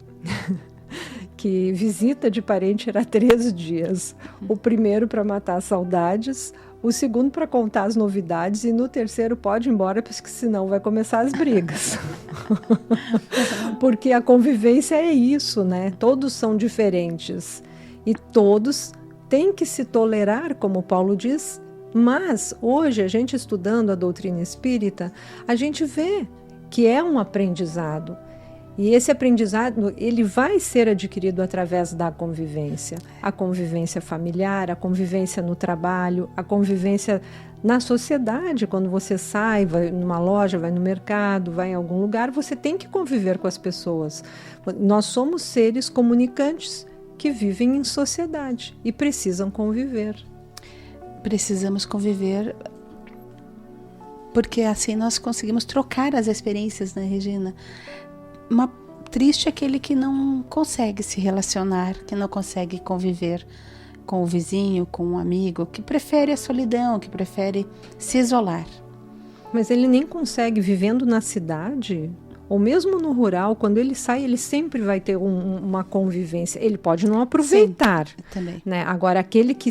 que visita de parente era 3 dias. O primeiro para matar saudades, o segundo para contar as novidades e no terceiro pode ir embora, porque senão vai começar as brigas. Porque a convivência é isso, né? Todos são diferentes e todos têm que se tolerar, como Paulo diz. Mas hoje, a gente estudando a doutrina espírita, a gente vê que é um aprendizado. E esse aprendizado, ele vai ser adquirido através da convivência. A convivência familiar, a convivência no trabalho, a convivência na sociedade. Quando você sai, vai numa loja, vai no mercado, vai em algum lugar, você tem que conviver com as pessoas. Nós somos seres comunicantes que vivem em sociedade e precisam conviver. Precisamos conviver porque assim nós conseguimos trocar as experiências, né, Regina? Triste é aquele que não consegue se relacionar, que não consegue conviver com o vizinho, com um amigo, que prefere a solidão, que prefere se isolar. Mas ele nem consegue, vivendo na cidade, ou mesmo no rural, quando ele sai, ele sempre vai ter uma convivência. Ele pode não aproveitar. Sim, também. Né? Agora, aquele que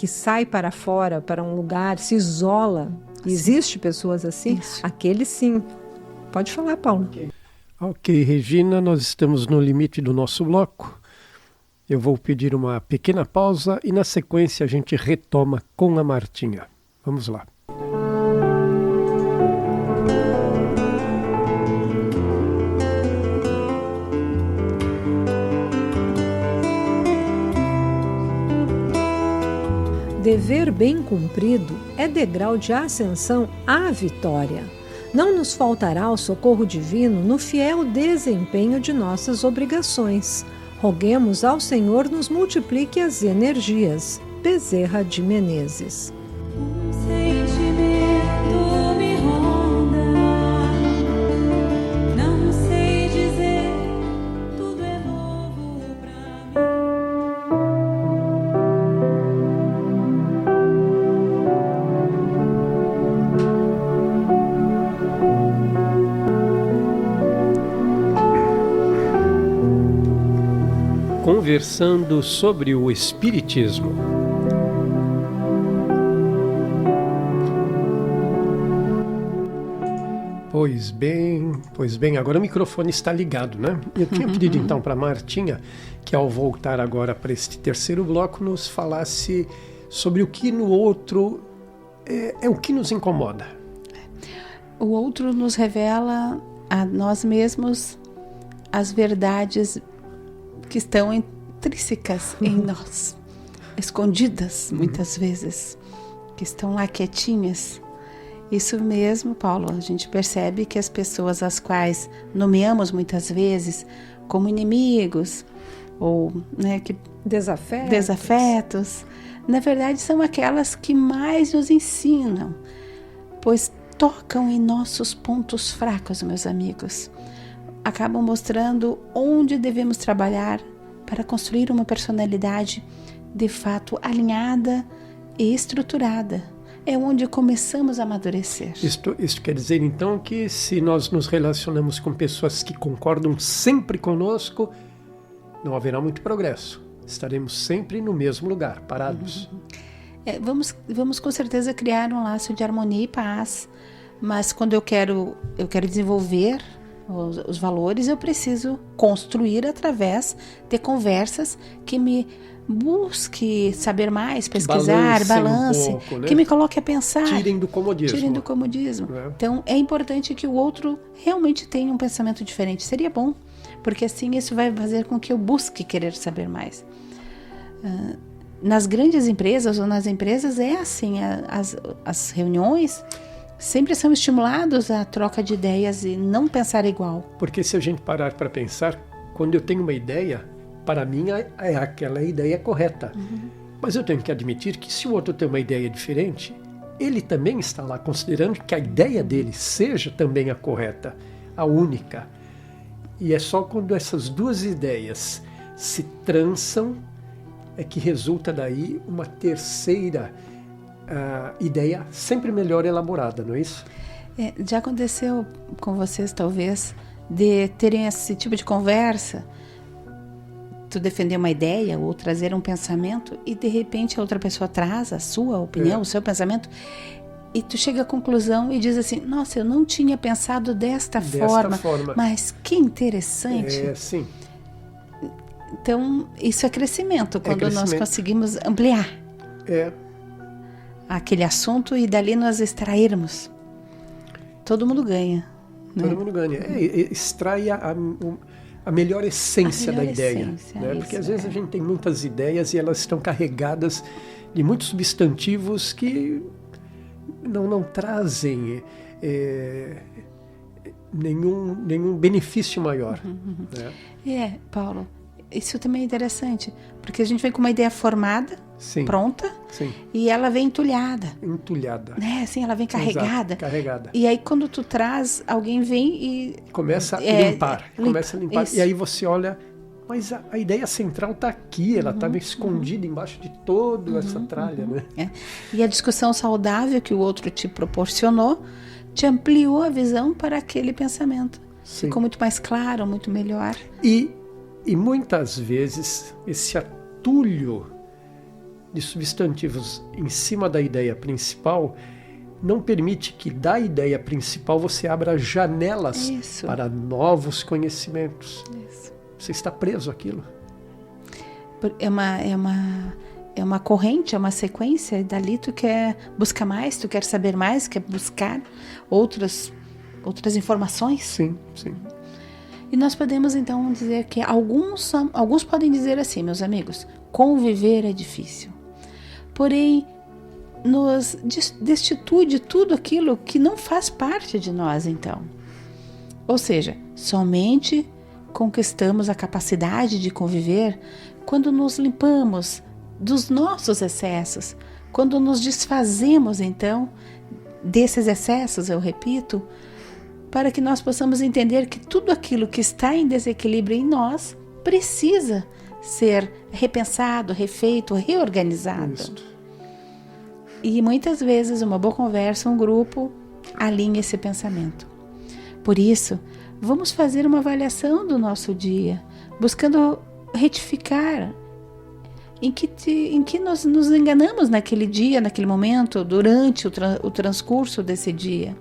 sai para fora, para um lugar, se isola, existe pessoas assim? Isso. Aquele sim. Pode falar, Paulo. Ok, Regina, nós estamos no limite do nosso bloco. Eu vou pedir uma pequena pausa e na sequência a gente retoma com a Martinha. Vamos lá. Dever bem cumprido é degrau de ascensão à vitória. Não nos faltará o socorro divino no fiel desempenho de nossas obrigações. Roguemos ao Senhor nos multiplique as energias. Bezerra de Menezes. conversando sobre o Espiritismo. Pois bem, agora o microfone está ligado, né? Eu tinha pedido então para a Martinha que ao voltar agora para este terceiro bloco nos falasse sobre o que no outro é o que nos incomoda. O outro nos revela a nós mesmos as verdades que estão intrínsecas em nós, escondidas muitas vezes, que estão lá quietinhas. Isso mesmo, Paulo, a gente percebe que as pessoas às quais nomeamos muitas vezes como inimigos ou que desafetos, na verdade são aquelas que mais nos ensinam, pois tocam em nossos pontos fracos, meus amigos. Acabam mostrando onde devemos trabalhar para construir uma personalidade de fato alinhada e estruturada. É onde começamos a amadurecer. Isso quer dizer, então, que se nós nos relacionamos com pessoas que concordam sempre conosco, não haverá muito progresso. Estaremos sempre no mesmo lugar, parados. Vamos com certeza criar um laço de harmonia e paz, mas quando eu quero desenvolver os valores, eu preciso construir através de conversas que me busque saber mais, pesquisar, balance, um pouco, né? Que me coloque a pensar. Tirem do comodismo. Então, é importante que o outro realmente tenha um pensamento diferente. Seria bom, porque assim isso vai fazer com que eu busque querer saber mais. Nas grandes empresas ou nas empresas é assim, as reuniões sempre são estimulados a troca de ideias e não pensar igual. Porque se a gente parar para pensar, quando eu tenho uma ideia, para mim aquela ideia correta. Mas eu tenho que admitir que se o outro tem uma ideia diferente, ele também está lá considerando que a ideia dele seja também a correta, a única. E é só quando essas duas ideias se trançam é que resulta daí uma terceira ideia sempre melhor elaborada, não é isso? Já aconteceu com vocês, talvez, de terem esse tipo de conversa, tu defender uma ideia ou trazer um pensamento e de repente a outra pessoa traz a sua opinião, o seu pensamento, e tu chega à conclusão e diz assim, nossa, eu não tinha pensado desta forma, mas que interessante. Sim. Então, isso é crescimento, quando nós conseguimos ampliar aquele assunto e dali nós extrairmos. Todo mundo ganha. Né? Todo mundo ganha. Extrai a melhor essência da ideia. Né? Porque às vezes a gente tem muitas ideias e elas estão carregadas de muitos substantivos que não trazem nenhum benefício maior. Né? Paulo, isso também é interessante, porque a gente vem com uma ideia formada, pronta, e ela vem entulhada. Né? Assim, ela vem carregada. Exato, carregada. E aí quando tu traz, alguém vem e começa a limpar. E aí você olha, mas a ideia central está aqui, ela estava escondida embaixo de toda essa tralha. Né? E a discussão saudável que o outro te proporcionou, te ampliou a visão para aquele pensamento. Ficou muito mais claro, muito melhor. E muitas vezes esse atulho de substantivos em cima da ideia principal não permite que da ideia principal você abra janelas para novos conhecimentos. Você está preso àquilo. É uma corrente, é uma sequência, e dali tu quer buscar mais, tu quer saber mais, quer buscar outras informações. Sim. E nós podemos então dizer que alguns podem dizer assim, meus amigos, conviver é difícil. Porém, nos destitui de tudo aquilo que não faz parte de nós, então. Ou seja, somente conquistamos a capacidade de conviver quando nos limpamos dos nossos excessos, quando nos desfazemos, então, desses excessos, eu repito, para que nós possamos entender que tudo aquilo que está em desequilíbrio em nós precisa ser repensado, refeito, reorganizado. Isso. E muitas vezes uma boa conversa, um grupo, alinha esse pensamento. Por isso, vamos fazer uma avaliação do nosso dia, buscando retificar em que nós nos enganamos naquele dia, naquele momento, durante o transcurso desse dia.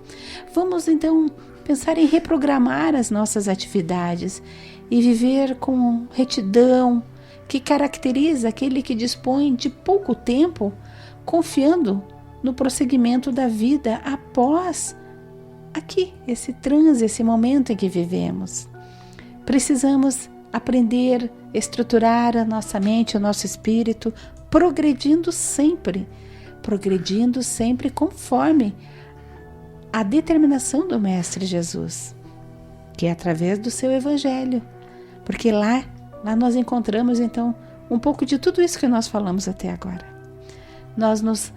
Vamos então pensar em reprogramar as nossas atividades e viver com retidão, que caracteriza aquele que dispõe de pouco tempo, confiando no prosseguimento da vida após aqui, esse transe, esse momento em que vivemos. Precisamos aprender, estruturar a nossa mente, o nosso espírito, progredindo sempre conforme a determinação do Mestre Jesus, que é através do seu Evangelho, porque lá nós encontramos então um pouco de tudo isso que nós falamos até agora. Nós nos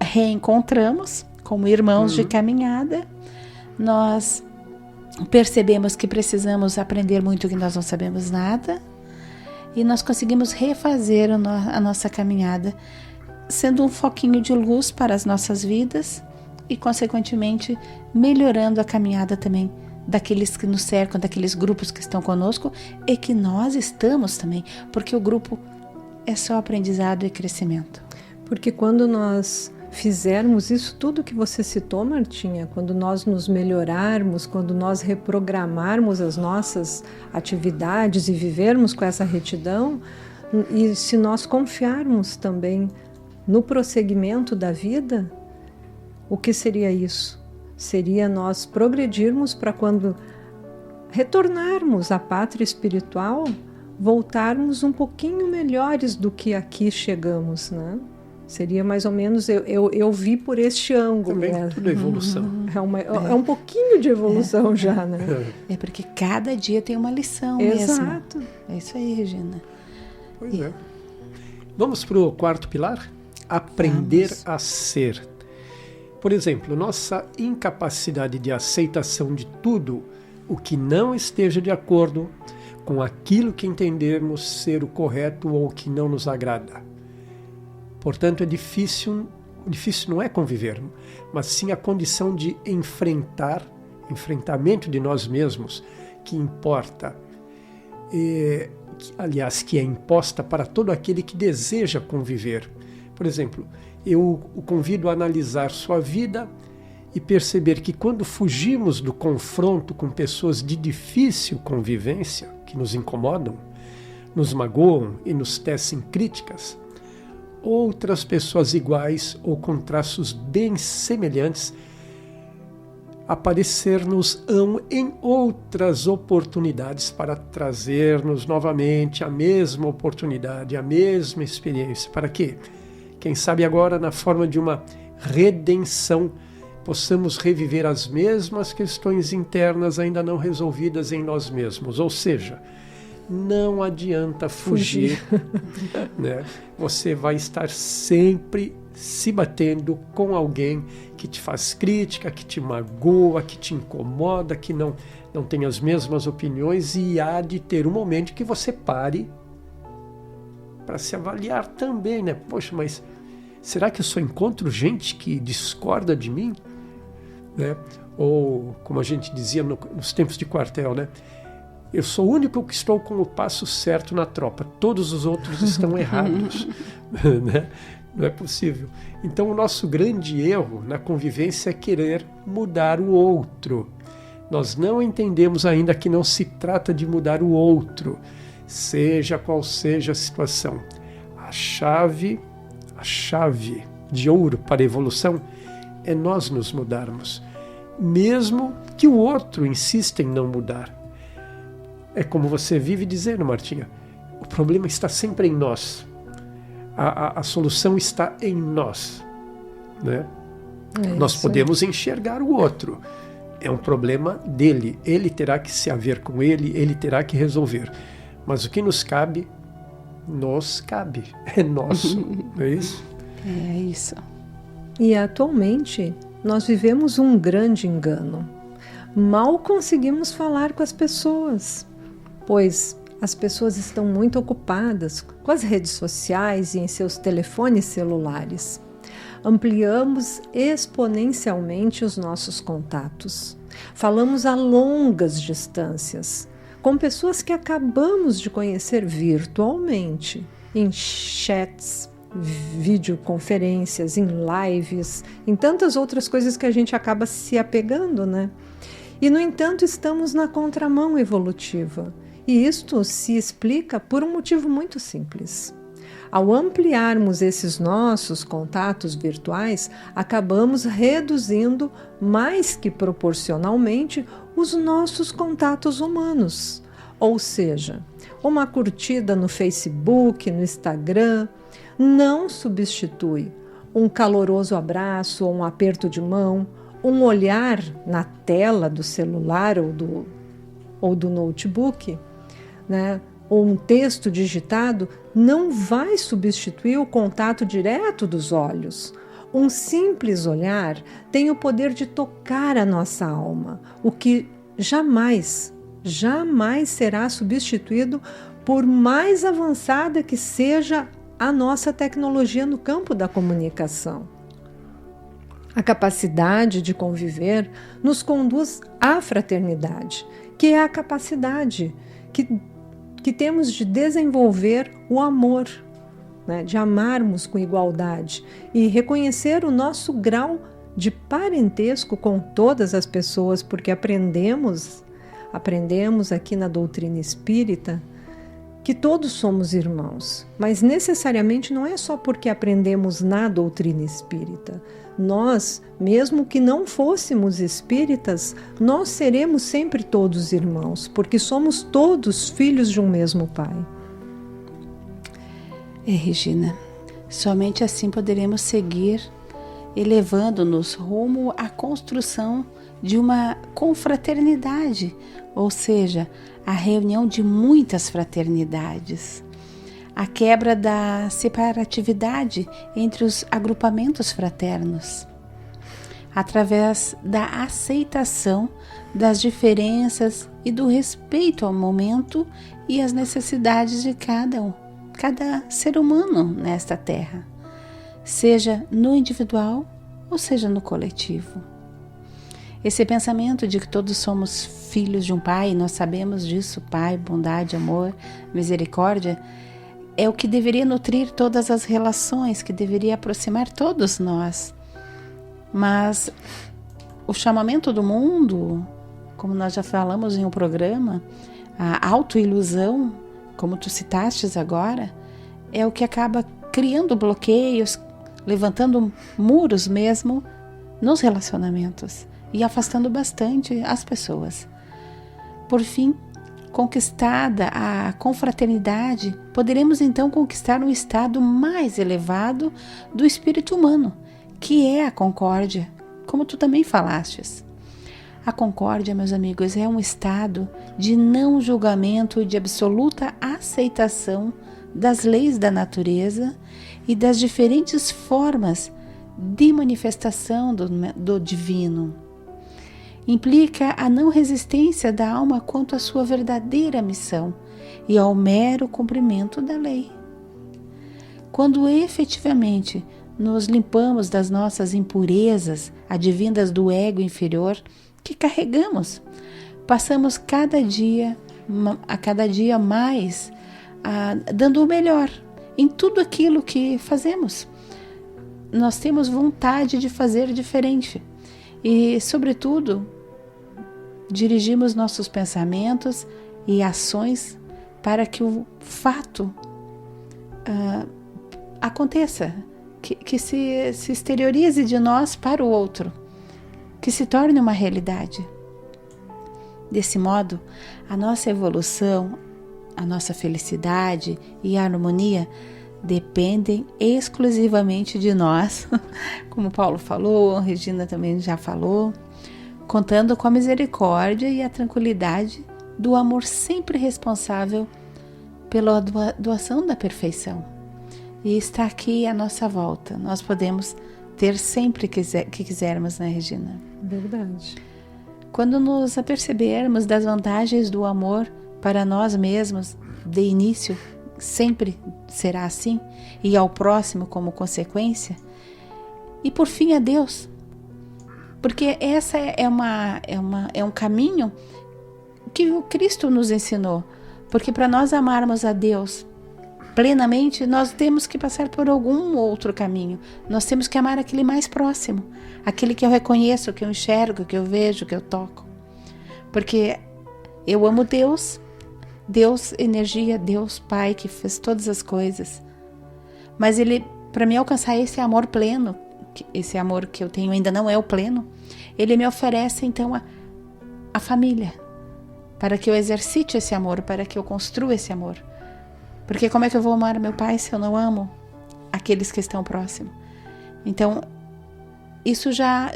reencontramos como irmãos de caminhada, nós percebemos que precisamos aprender muito que nós não sabemos nada e nós conseguimos refazer a nossa caminhada, sendo um foquinho de luz para as nossas vidas e, consequentemente, melhorando a caminhada também daqueles que nos cercam, daqueles grupos que estão conosco e que nós estamos também, porque o grupo é só aprendizado e crescimento. Porque quando nós fizermos isso tudo que você citou, Martinha, quando nós nos melhorarmos, quando nós reprogramarmos as nossas atividades e vivermos com essa retidão, e se nós confiarmos também no prosseguimento da vida, o que seria isso? Seria nós progredirmos para quando retornarmos à pátria espiritual, voltarmos um pouquinho melhores do que aqui chegamos, né? Seria mais ou menos, eu vi por este ângulo. Também tudo é evolução. É um pouquinho de evolução já, né? É porque cada dia tem uma lição. Exato. Mesmo. É isso aí, Regina. Pois é. Vamos para o quarto pilar? Aprender a ser. Por exemplo, nossa incapacidade de aceitação de tudo o que não esteja de acordo com aquilo que entendemos ser o correto ou que não nos agrada. Portanto, é difícil não é conviver, mas sim a condição de enfrentamento de nós mesmos, que importa, aliás, que é imposta para todo aquele que deseja conviver. Por exemplo, eu o convido a analisar sua vida e perceber que quando fugimos do confronto com pessoas de difícil convivência, que nos incomodam, nos magoam e nos tecem críticas, outras pessoas iguais ou com traços bem semelhantes aparecer-nos-ão em outras oportunidades para trazer-nos novamente a mesma oportunidade, a mesma experiência. Para quê? Quem sabe agora, na forma de uma redenção, possamos reviver as mesmas questões internas ainda não resolvidas em nós mesmos. Ou seja, não adianta fugir. Né? Você vai estar sempre se batendo com alguém que te faz crítica, que te magoa, que te incomoda, que não tem as mesmas opiniões, e há de ter um momento que você pare para se avaliar também, né? Poxa, mas será que eu só encontro gente que discorda de mim? Né? Ou, como a gente dizia nos tempos de quartel, né? Eu sou o único que estou com o passo certo na tropa, todos os outros estão errados. Né? Não é possível. Então, o nosso grande erro na convivência é querer mudar o outro. Nós não entendemos ainda que não se trata de mudar o outro, seja qual seja a situação. A chave de ouro para a evolução é nós nos mudarmos, mesmo que o outro insista em não mudar. É como você vive dizendo, Martinha, o problema está sempre em nós. A solução está em nós. Né? Nós podemos enxergar o outro. É um problema dele. Ele terá que se haver com ele terá que resolver. Mas o que nos cabe, é nosso. Não é isso? É isso. E atualmente nós vivemos um grande engano. Mal conseguimos falar com as pessoas, pois as pessoas estão muito ocupadas com as redes sociais e em seus telefones celulares. Ampliamos exponencialmente os nossos contatos. Falamos a longas distâncias. com pessoas que acabamos de conhecer virtualmente, em chats, videoconferências, em lives, em tantas outras coisas que a gente acaba se apegando, né? E, no entanto, estamos na contramão evolutiva. E isto se explica por um motivo muito simples. Ao ampliarmos esses nossos contatos virtuais, acabamos reduzindo, mais que proporcionalmente, os nossos contatos humanos. Ou seja, uma curtida no Facebook, no Instagram, não substitui um caloroso abraço ou um aperto de mão, um olhar na tela do celular ou do notebook, né? Ou um texto digitado, não vai substituir o contato direto dos olhos. Um simples olhar tem o poder de tocar a nossa alma, o que jamais será substituído por mais avançada que seja a nossa tecnologia no campo da comunicação. A capacidade de conviver nos conduz à fraternidade, que é a capacidade que temos de desenvolver o amor, né? De amarmos com igualdade e reconhecer o nosso grau de parentesco com todas as pessoas, porque aprendemos aqui na doutrina espírita que todos somos irmãos, mas necessariamente não é só porque aprendemos na doutrina espírita. Nós, mesmo que não fôssemos espíritas, nós seremos sempre todos irmãos, porque somos todos filhos de um mesmo Pai. Regina, somente assim poderemos seguir elevando-nos rumo à construção de uma confraternidade, ou seja, a reunião de muitas fraternidades, a quebra da separatividade entre os agrupamentos fraternos, através da aceitação das diferenças e do respeito ao momento e às necessidades de cada ser humano nesta terra, seja no individual ou seja no coletivo. Esse pensamento de que todos somos filhos de um Pai, nós sabemos disso, Pai, bondade, amor, misericórdia, é o que deveria nutrir todas as relações, que deveria aproximar todos nós. Mas o chamamento do mundo, como nós já falamos em um programa, a autoilusão, como tu citastes agora, é o que acaba criando bloqueios, levantando muros mesmo nos relacionamentos e afastando bastante as pessoas. Por fim, conquistada a confraternidade, poderemos então conquistar um estado mais elevado do espírito humano, que é a concórdia, como tu também falastes. A concórdia, meus amigos, é um estado de não julgamento e de absoluta aceitação das leis da natureza e das diferentes formas de manifestação do divino. Implica a não resistência da alma quanto à sua verdadeira missão e ao mero cumprimento da lei. Quando efetivamente nos limpamos das nossas impurezas advindas do ego inferior que carregamos, passamos cada dia mais dando o melhor em tudo aquilo que fazemos. Nós temos vontade de fazer diferente e, sobretudo, dirigimos nossos pensamentos e ações para que o fato aconteça, que se exteriorize de nós para o outro, que se torne uma realidade. Desse modo, a nossa evolução, a nossa felicidade e a harmonia dependem exclusivamente de nós, como Paulo falou, Regina também já falou, contando com a misericórdia e a tranquilidade do amor sempre responsável pela doação da perfeição. E está aqui à nossa volta. Nós podemos ter sempre que quisermos, né, Regina? Verdade. Quando nos apercebermos das vantagens do amor para nós mesmos, de início, sempre será assim, e ao próximo como consequência, e por fim a Deus. Porque essa é um caminho que o Cristo nos ensinou. Porque para nós amarmos a Deus plenamente, nós temos que passar por algum outro caminho. Nós temos que amar aquele mais próximo, aquele que eu reconheço, que eu enxergo, que eu vejo, que eu toco. Porque eu amo Deus, Deus energia, Deus Pai que fez todas as coisas. Mas Ele, para me alcançar esse amor pleno, esse amor que eu tenho ainda não é o pleno, Ele me oferece então a família, para que eu exercite esse amor, para que eu construa esse amor. Porque como é que eu vou amar meu pai se eu não amo aqueles que estão próximos? Então, isso já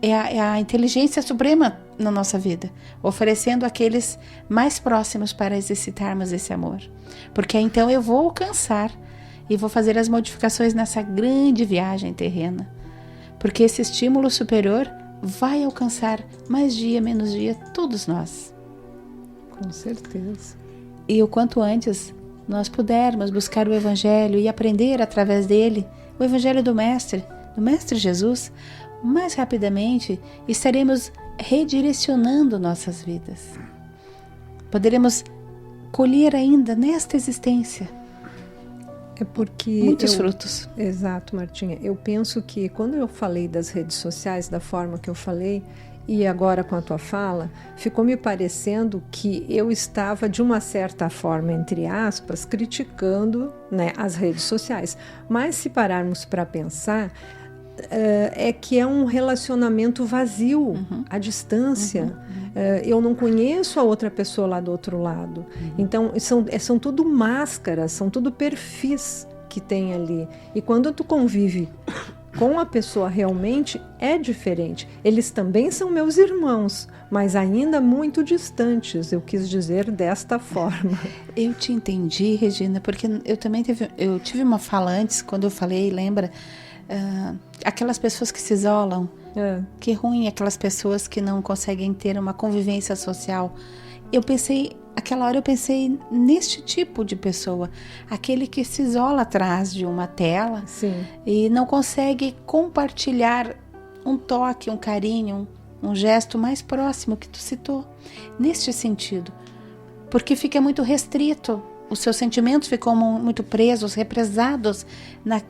é a inteligência suprema na nossa vida, oferecendo aqueles mais próximos para exercitarmos esse amor. Porque então eu vou alcançar e vou fazer as modificações nessa grande viagem terrena. Porque esse estímulo superior vai alcançar mais dia, menos dia, todos nós. Com certeza. E o quanto antes nós pudermos buscar o Evangelho e aprender através dele, o Evangelho do Mestre Jesus, mais rapidamente estaremos redirecionando nossas vidas. Poderemos colher ainda nesta existência É porque muitos frutos. Exato, Martinha. Eu penso que quando eu falei das redes sociais, da forma que eu falei, e agora com a tua fala, ficou me parecendo que eu estava, de uma certa forma, entre aspas, criticando, né, as redes sociais. Mas se pararmos para pensar, é que é um relacionamento vazio, à distância. Eu não conheço a outra pessoa lá do outro lado. Então, são tudo máscaras, são tudo perfis que tem ali. E quando tu convive com a pessoa realmente, é diferente. Eles também são meus irmãos, mas ainda muito distantes, eu quis dizer desta forma. Eu te entendi, Regina, porque eu tive uma fala antes, quando eu falei, lembra? Aquelas pessoas que se isolam, que ruim, aquelas pessoas que não conseguem ter uma convivência social. Aquela hora eu pensei neste tipo de pessoa, aquele que se isola atrás de uma tela. Sim. E não consegue compartilhar um toque, um carinho, um gesto mais próximo que tu citou, neste sentido, porque fica muito restrito. Os seus sentimentos ficam muito presos, represados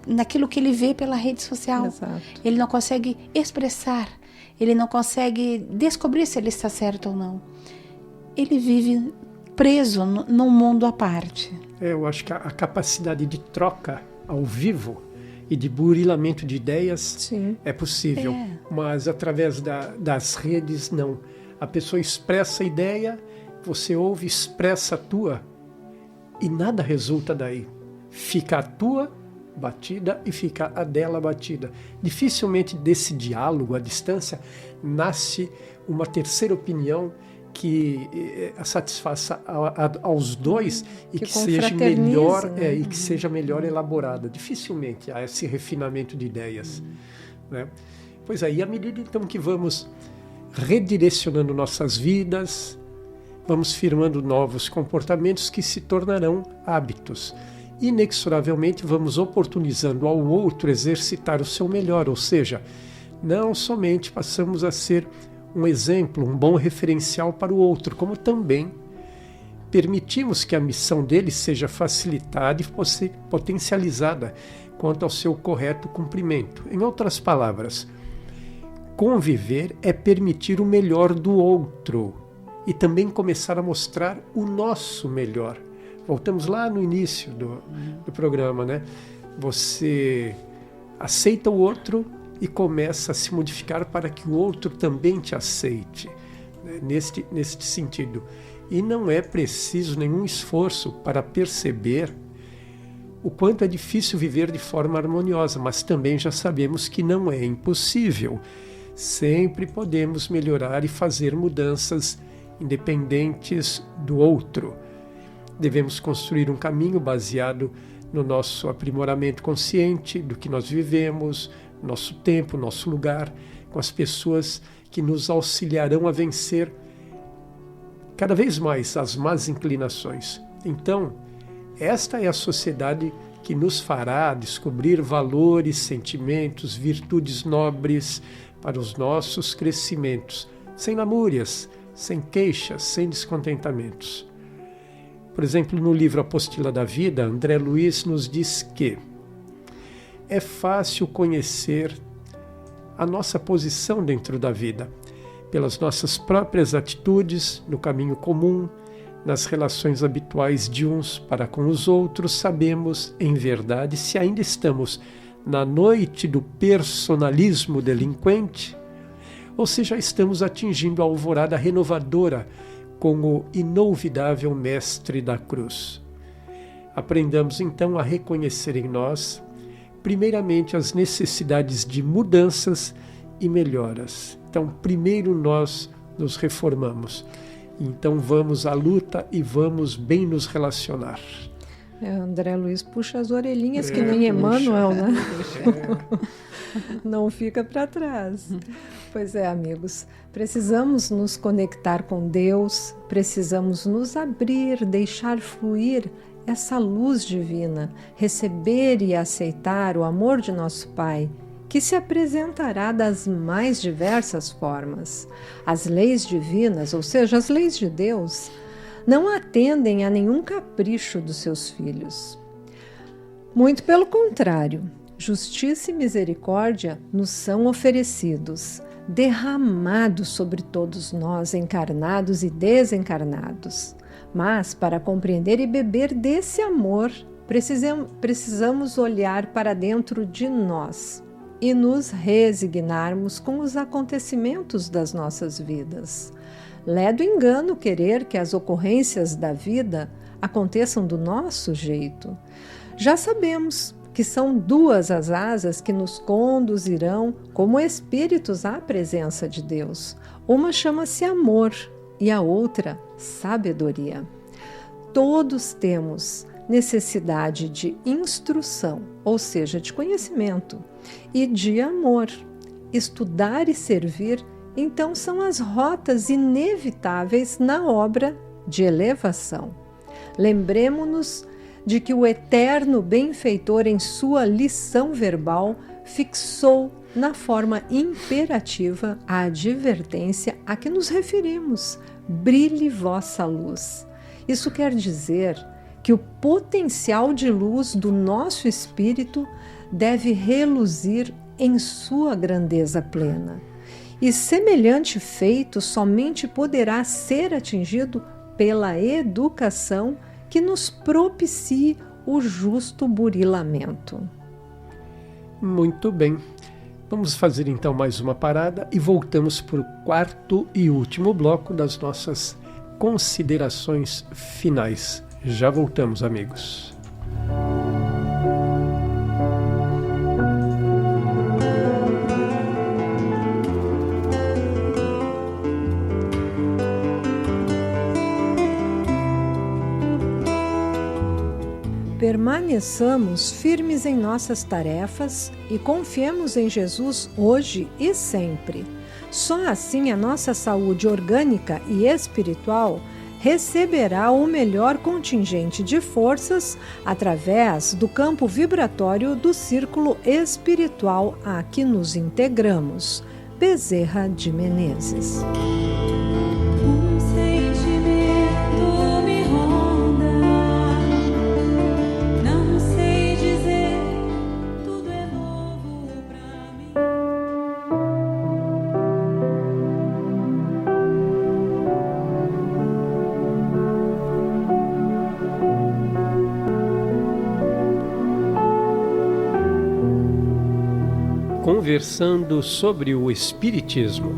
naquilo que ele vê pela rede social. Exato. Ele não consegue expressar, ele não consegue descobrir se ele está certo ou não. Ele vive preso num mundo à parte. Eu acho que a capacidade de troca ao vivo e de burilamento de ideias Sim. é possível, mas através das redes não. A pessoa expressa a ideia, você ouve, expressa a tua, e nada resulta daí. Fica a tua batida e fica a dela batida. Dificilmente desse diálogo à distância nasce uma terceira opinião que satisfaça aos dois e que seja melhor, né? E que seja melhor elaborada. Dificilmente há esse refinamento de ideias, né? Pois aí, à medida então que vamos redirecionando nossas vidas, vamos firmando novos comportamentos que se tornarão hábitos. Inexoravelmente vamos oportunizando ao outro exercitar o seu melhor, ou seja, não somente passamos a ser um exemplo, um bom referencial para o outro, como também permitimos que a missão dele seja facilitada e potencializada quanto ao seu correto cumprimento. Em outras palavras, conviver é permitir o melhor do outro e também começar a mostrar o nosso melhor. Voltamos lá no início do programa, né? Você aceita o outro e começa a se modificar para que o outro também te aceite, né? Neste sentido. E não é preciso nenhum esforço para perceber o quanto é difícil viver de forma harmoniosa, mas também já sabemos que não é impossível. Sempre podemos melhorar e fazer mudanças independentes do outro. Devemos construir um caminho baseado no nosso aprimoramento consciente do que nós vivemos, nosso tempo, nosso lugar, com as pessoas que nos auxiliarão a vencer cada vez mais as más inclinações. Então, esta é a sociedade que nos fará descobrir valores, sentimentos, virtudes nobres para os nossos crescimentos, sem lamúrias, sem queixas, sem descontentamentos. Por exemplo, no livro Apostila da Vida, André Luiz nos diz que é fácil conhecer a nossa posição dentro da vida, pelas nossas próprias atitudes no caminho comum, nas relações habituais de uns para com os outros, sabemos, em verdade, se ainda estamos na noite do personalismo delinquente ou se já estamos atingindo a alvorada renovadora com o inolvidável Mestre da Cruz. Aprendamos então a reconhecer em nós, primeiramente, as necessidades de mudanças e melhoras. Então, primeiro nós nos reformamos. Então vamos à luta e vamos bem nos relacionar. André Luiz puxa as orelhinhas que nem Emmanuel, né? Não fica para trás. Pois é, amigos, precisamos nos conectar com Deus, precisamos nos abrir, deixar fluir essa luz divina, receber e aceitar o amor de nosso Pai, que se apresentará das mais diversas formas. As leis divinas, ou seja, as leis de Deus, não atendem a nenhum capricho dos seus filhos. Muito pelo contrário, justiça e misericórdia nos são oferecidos, derramados sobre todos nós, encarnados e desencarnados. Mas, para compreender e beber desse amor, precisamos olhar para dentro de nós e nos resignarmos com os acontecimentos das nossas vidas. Ledo engano querer que as ocorrências da vida aconteçam do nosso jeito. Já sabemos que são duas as asas que nos conduzirão como espíritos à presença de Deus. Uma chama-se amor e a outra sabedoria. Todos temos necessidade de instrução, ou seja, de conhecimento, e de amor. Estudar e servir, então, são as rotas inevitáveis na obra de elevação. Lembremo-nos de que o eterno benfeitor, em sua lição verbal, fixou na forma imperativa a advertência a que nos referimos: brilhe vossa luz. Isso quer dizer que o potencial de luz do nosso espírito deve reluzir em sua grandeza plena. E semelhante feito somente poderá ser atingido pela educação que nos propicie o justo burilamento. Muito bem. Vamos fazer então mais uma parada e voltamos para o quarto e último bloco das nossas considerações finais. Já voltamos, amigos. Permaneçamos firmes em nossas tarefas e confiemos em Jesus hoje e sempre. Só assim a nossa saúde orgânica e espiritual receberá o melhor contingente de forças através do campo vibratório do círculo espiritual a que nos integramos. Bezerra de Menezes. Conversando sobre o Espiritismo.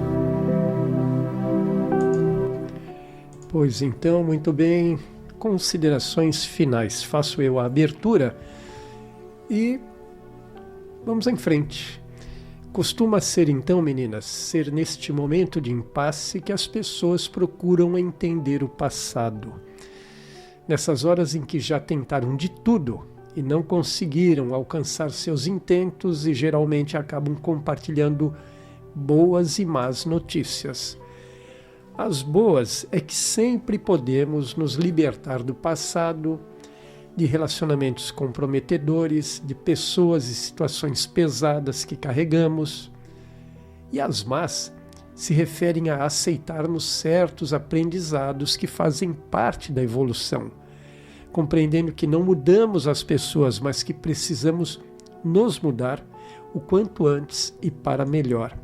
Pois então, muito bem, considerações finais. Faço eu a abertura e vamos em frente. Costuma ser então, meninas, ser neste momento de impasse que as pessoas procuram entender o passado. Nessas horas em que já tentaram de tudo e não conseguiram alcançar seus intentos e geralmente acabam compartilhando boas e más notícias. As boas é que sempre podemos nos libertar do passado, de relacionamentos comprometedores, de pessoas e situações pesadas que carregamos. E as más se referem a aceitarmos certos aprendizados que fazem parte da evolução, compreendendo que não mudamos as pessoas, mas que precisamos nos mudar o quanto antes e para melhor.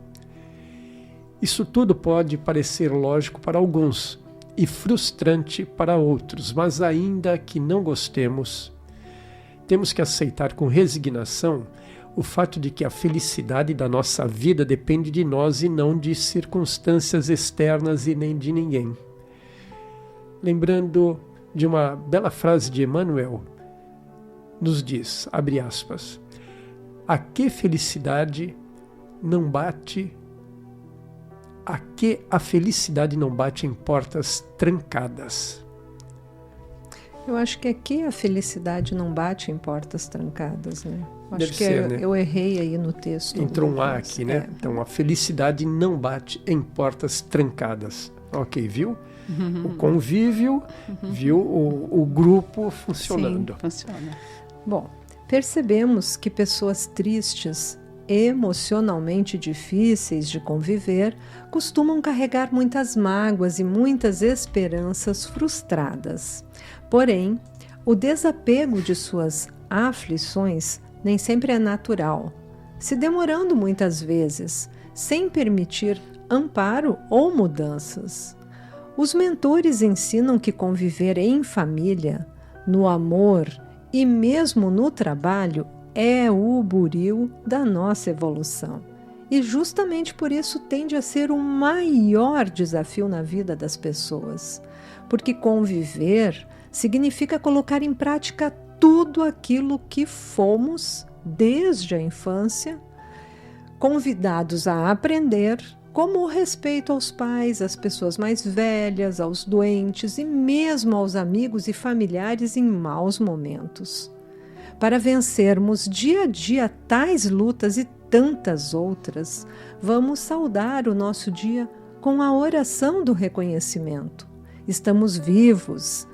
Isso tudo pode parecer lógico para alguns e frustrante para outros, mas ainda que não gostemos, temos que aceitar com resignação o fato de que a felicidade da nossa vida depende de nós e não de circunstâncias externas e nem de ninguém. Lembrando de uma bela frase de Emmanuel, nos diz, abre aspas, a que felicidade não bate, a que a felicidade não bate em portas trancadas. Eu acho que aqui a felicidade não bate em portas trancadas, né? Deve Acho que ser, né? Eu errei aí no texto. Entrou um A aqui, né? Então, a felicidade não bate em portas trancadas. Ok, viu? O convívio, viu? O grupo funcionando. Sim, funciona. Bom, percebemos que pessoas tristes, emocionalmente difíceis de conviver, costumam carregar muitas mágoas e muitas esperanças frustradas. Porém, o desapego de suas aflições nem sempre é natural, se demorando muitas vezes, sem permitir amparo ou mudanças. Os mentores ensinam que conviver em família, no amor e mesmo no trabalho é o buril da nossa evolução. E justamente por isso tende a ser o maior desafio na vida das pessoas. Porque conviver significa colocar em prática tudo aquilo que fomos, desde a infância, convidados a aprender, como o respeito aos pais, às pessoas mais velhas, aos doentes e mesmo aos amigos e familiares em maus momentos. Para vencermos dia a dia tais lutas e tantas outras, vamos saudar o nosso dia com a oração do reconhecimento. Estamos vivos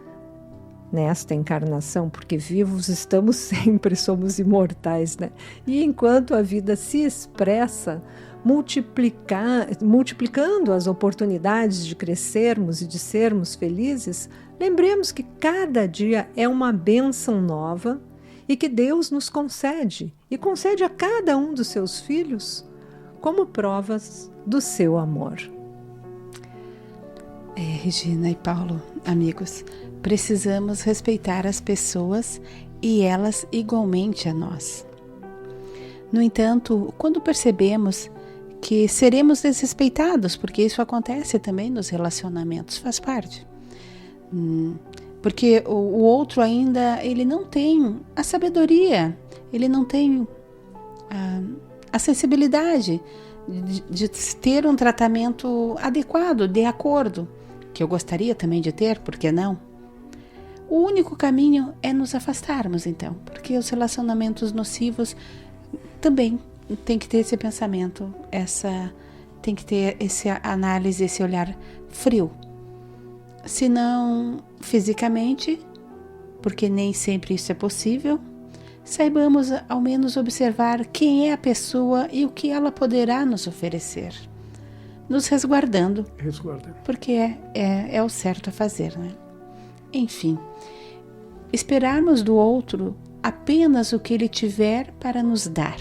nesta encarnação, porque vivos estamos sempre, somos imortais, né? E enquanto a vida se expressa, multiplicando as oportunidades de crescermos e de sermos felizes, lembremos que cada dia é uma bênção nova e que Deus nos concede, e concede a cada um dos seus filhos, como provas do seu amor. Regina e Paulo, amigos, precisamos respeitar as pessoas e elas igualmente a nós. No entanto, quando percebemos que seremos desrespeitados, porque isso acontece também nos relacionamentos, faz parte. Porque o outro ainda, ele não tem a sabedoria, ele não tem a sensibilidade de ter um tratamento adequado, de acordo, que eu gostaria também de ter, por que não? O único caminho é nos afastarmos, então, porque os relacionamentos nocivos também tem que ter esse pensamento, tem que ter essa análise, esse olhar frio. Se não fisicamente, porque nem sempre isso é possível, saibamos ao menos observar quem é a pessoa e o que ela poderá nos oferecer, nos resguardando, porque é o certo a fazer, né? Enfim, esperarmos do outro apenas o que ele tiver para nos dar.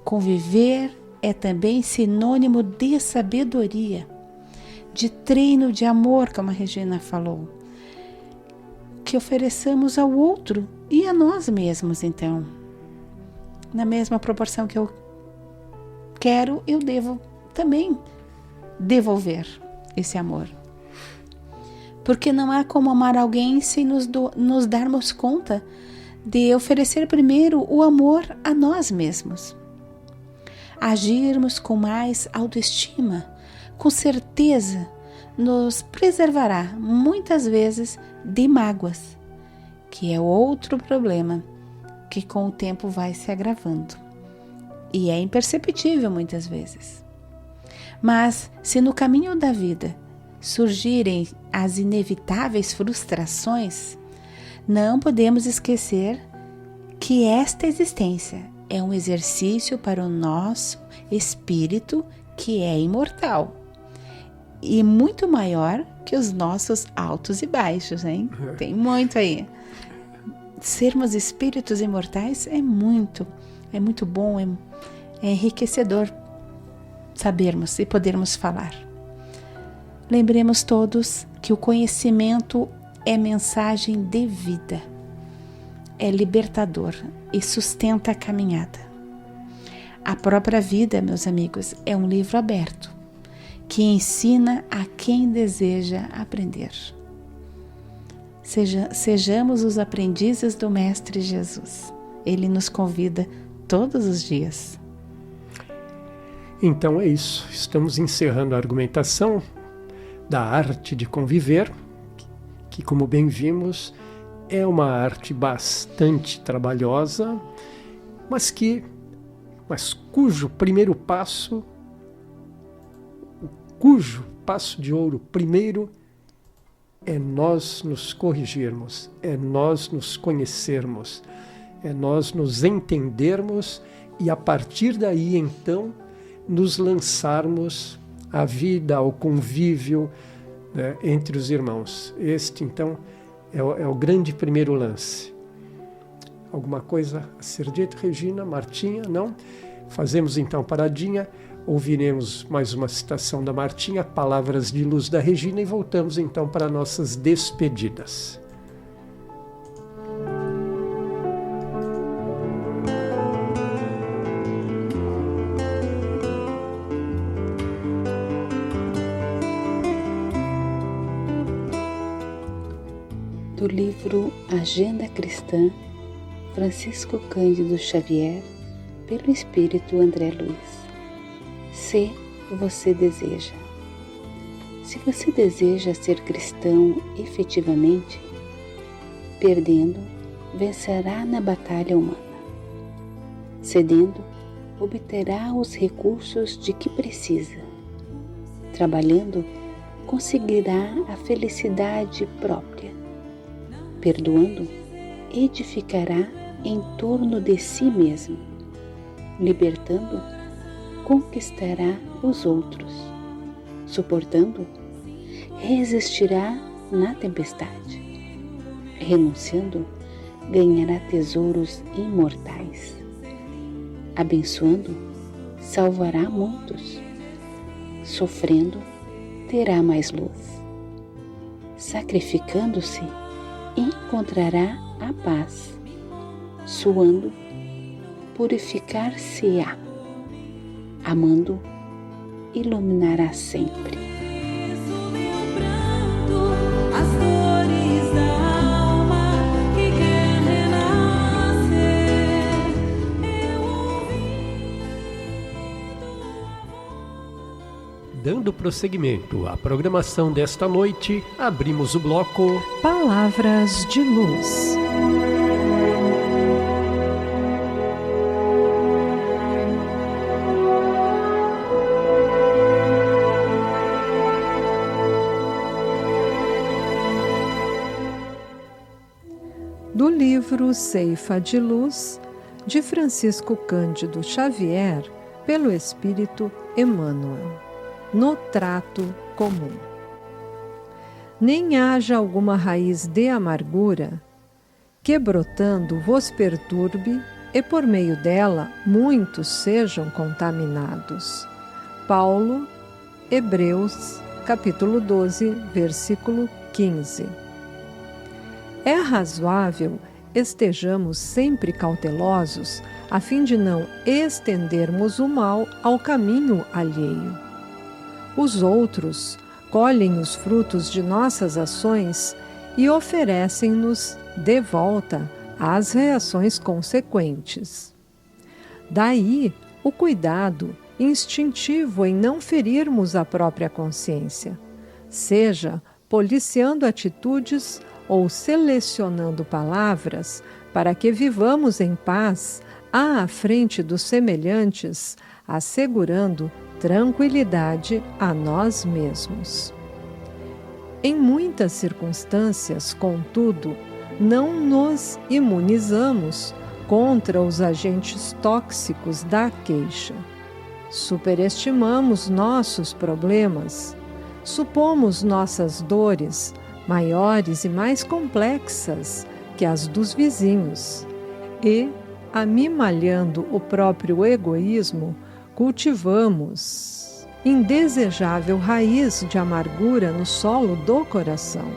Conviver é também sinônimo de sabedoria, de treino de amor, como a Regina falou, que ofereçamos ao outro e a nós mesmos, então. Na mesma proporção que eu quero, eu devo também devolver esse amor. Porque não há como amar alguém sem nos darmos conta de oferecer primeiro o amor a nós mesmos. Agirmos com mais autoestima, com certeza, nos preservará muitas vezes de mágoas, que é outro problema que com o tempo vai se agravando. E é imperceptível muitas vezes. Mas se no caminho da vida surgirem as inevitáveis frustrações, não podemos esquecer que esta existência é um exercício para o nosso espírito que é imortal e muito maior que os nossos altos e baixos, hein? Tem muito aí. Sermos espíritos imortais é muito bom, é enriquecedor sabermos e podermos falar. Lembremos todos que o conhecimento é mensagem de vida, é libertador e sustenta a caminhada. A própria vida, meus amigos, é um livro aberto que ensina a quem deseja aprender. Sejamos os aprendizes do Mestre Jesus. Ele nos convida todos os dias. Então é isso. Estamos encerrando a argumentação da arte de conviver, que, como bem vimos, é uma arte bastante trabalhosa, mas cujo primeiro passo, cujo passo de ouro primeiro, é nós nos corrigirmos, é nós nos conhecermos, é nós nos entendermos e a partir daí então nos lançarmos à vida, ao convívio, né, entre os irmãos. Este então é o grande primeiro lance. Alguma coisa a ser dito, Regina, Martinha? Não? Fazemos então paradinha. Ouviremos mais uma citação da Martinha, Palavras de Luz da Regina, e voltamos então para nossas despedidas. Do livro Agenda Cristã, Francisco Cândido Xavier, pelo Espírito André Luiz. Se você deseja. Se você deseja ser cristão efetivamente, perdendo, vencerá na batalha humana. Cedendo, obterá os recursos de que precisa. Trabalhando, conseguirá a felicidade própria. Perdoando, edificará em torno de si mesmo. Libertando, conquistará os outros. Suportando, resistirá na tempestade. Renunciando, ganhará tesouros imortais. Abençoando, salvará muitos. Sofrendo, terá mais luz. Sacrificando-se, encontrará a paz. Suando, purificar-se-á. Amando, iluminará sempre. Dando prosseguimento à programação desta noite, abrimos o bloco Palavras de Luz. Do livro Ceifa de Luz, de Francisco Cândido Xavier, pelo Espírito Emmanuel. No trato comum. Nem haja alguma raiz de amargura que brotando vos perturbe e por meio dela muitos sejam contaminados. Paulo, Hebreus, capítulo 12, versículo 15. É razoável estejamos sempre cautelosos a fim de não estendermos o mal ao caminho alheio. Os outros colhem os frutos de nossas ações e oferecem-nos de volta as reações consequentes. Daí o cuidado instintivo em não ferirmos a própria consciência, seja policiando atitudes ou selecionando palavras para que vivamos em paz à frente dos semelhantes, assegurando tranquilidade a nós mesmos. Em muitas circunstâncias, contudo, não nos imunizamos contra os agentes tóxicos da queixa. Superestimamos nossos problemas, supomos nossas dores maiores e mais complexas que as dos vizinhos e, amimalhando o próprio egoísmo, cultivamos indesejável raiz de amargura no solo do coração.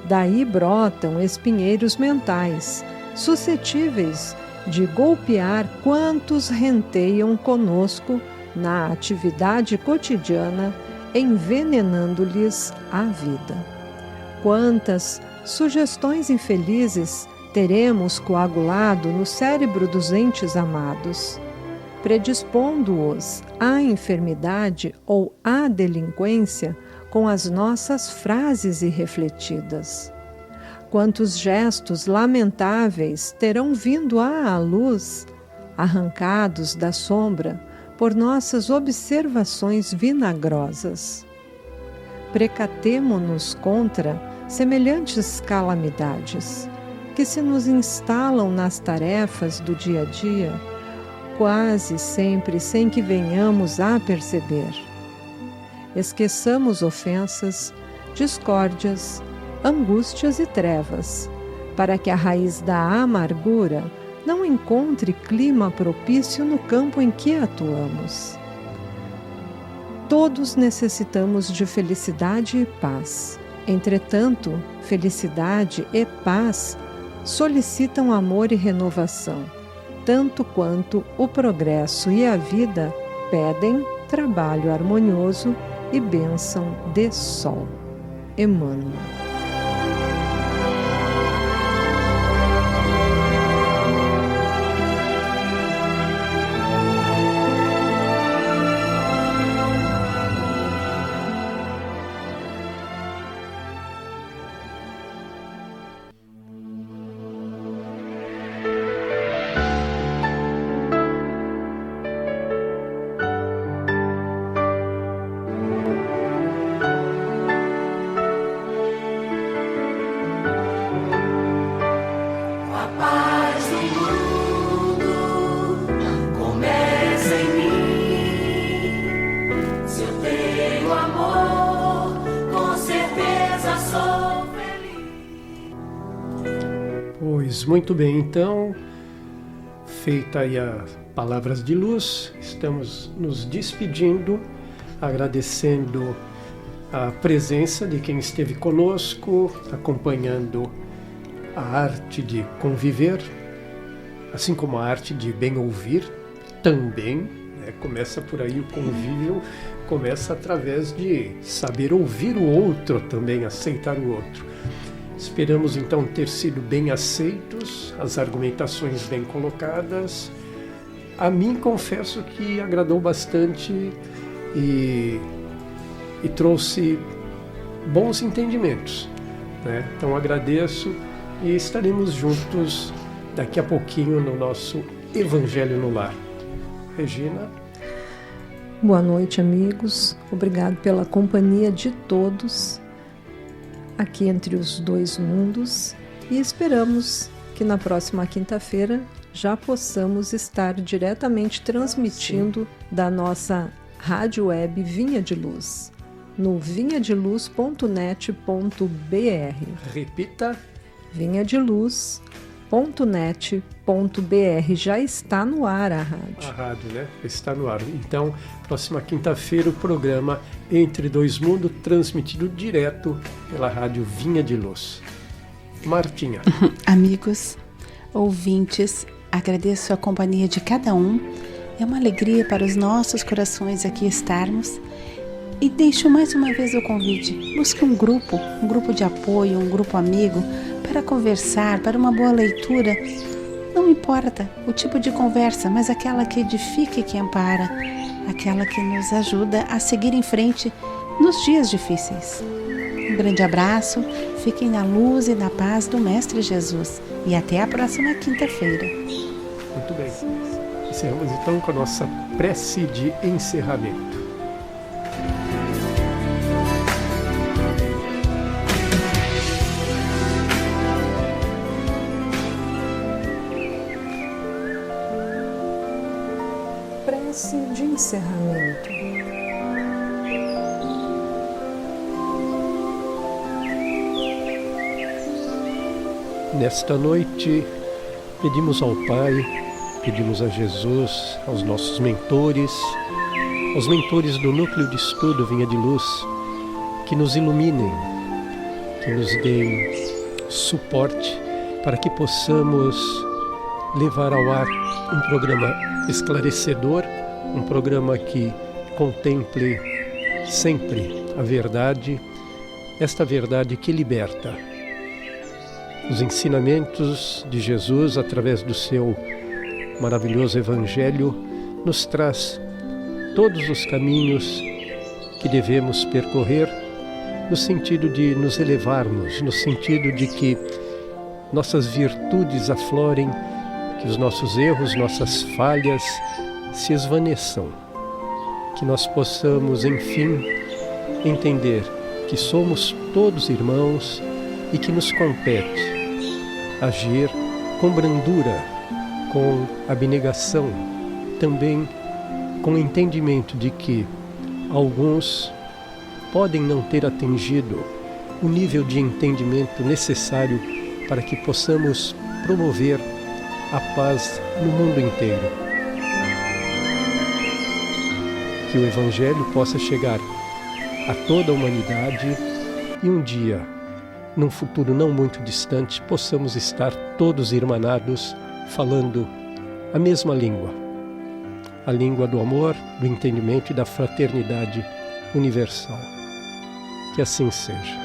Daí brotam espinheiros mentais, suscetíveis de golpear quantos renteiam conosco na atividade cotidiana, envenenando-lhes a vida. Quantas sugestões infelizes teremos coagulado no cérebro dos entes amados, predispondo-os à enfermidade ou à delinquência com as nossas frases irrefletidas. Quantos gestos lamentáveis terão vindo à luz, arrancados da sombra por nossas observações vinagrosas. Precatemo-nos contra semelhantes calamidades, que se nos instalam nas tarefas do dia a dia, quase sempre sem que venhamos a perceber. Esqueçamos ofensas, discórdias, angústias e trevas, para que a raiz da amargura não encontre clima propício no campo em que atuamos. Todos necessitamos de felicidade e paz. Entretanto, felicidade e paz solicitam amor e renovação, tanto quanto o progresso e a vida pedem trabalho harmonioso e bênção de sol. Emmanuel. Muito bem, então, feita aí as palavras de luz, estamos nos despedindo, agradecendo a presença de quem esteve conosco, acompanhando a arte de conviver, assim como a arte de bem ouvir também, né? Começa por aí o convívio, começa através de saber ouvir o outro também, aceitar o outro. Esperamos então ter sido bem aceitos, as argumentações bem colocadas. A mim confesso que agradou bastante e trouxe bons entendimentos, né? Então agradeço e estaremos juntos daqui a pouquinho no nosso Evangelho no Lar. Regina. Boa noite, amigos. Obrigado pela companhia de todos aqui entre os dois mundos e esperamos que na próxima quinta-feira já possamos estar diretamente transmitindo da nossa rádio web Vinha de Luz, no vinhadeluz.net.br. Repita. vinhadeluz.net.br. Já está no ar a rádio. A rádio, né? Está no ar. Então, próxima quinta-feira, o programa Entre Dois Mundos, transmitido direto pela rádio Vinha de Luz. Martinha. Amigos, ouvintes, agradeço a companhia de cada um. É uma alegria para os nossos corações aqui estarmos. E deixo mais uma vez o convite. Busque um grupo de apoio, um grupo amigo, para conversar, para uma boa leitura. Não importa o tipo de conversa, mas aquela que edifica e que ampara, aquela que nos ajuda a seguir em frente nos dias difíceis. Um grande abraço, fiquem na luz e na paz do Mestre Jesus e até a próxima quinta-feira. Muito bem. Encerramos então com a nossa prece de encerramento. prece de encerramento. Nesta noite, pedimos ao Pai, pedimos a Jesus, aos nossos mentores, aos mentores do Núcleo de Estudo Vinha de Luz, que nos iluminem, que nos deem suporte para que possamos levar ao ar um programa esclarecedor, um programa que contemple sempre a verdade, esta verdade que liberta. Os ensinamentos de Jesus, através do seu maravilhoso Evangelho, nos traz todos os caminhos que devemos percorrer no sentido de nos elevarmos, no sentido de que nossas virtudes aflorem, que os nossos erros, nossas falhas se esvaneçam, que nós possamos, enfim, entender que somos todos irmãos e que nos compete agir com brandura, com abnegação, também com o entendimento de que alguns podem não ter atingido o nível de entendimento necessário para que possamos promover a paz no mundo inteiro. Que o Evangelho possa chegar a toda a humanidade e um dia, num futuro não muito distante, possamos estar todos irmanados falando a mesma língua, a língua do amor, do entendimento e da fraternidade universal. Que assim seja.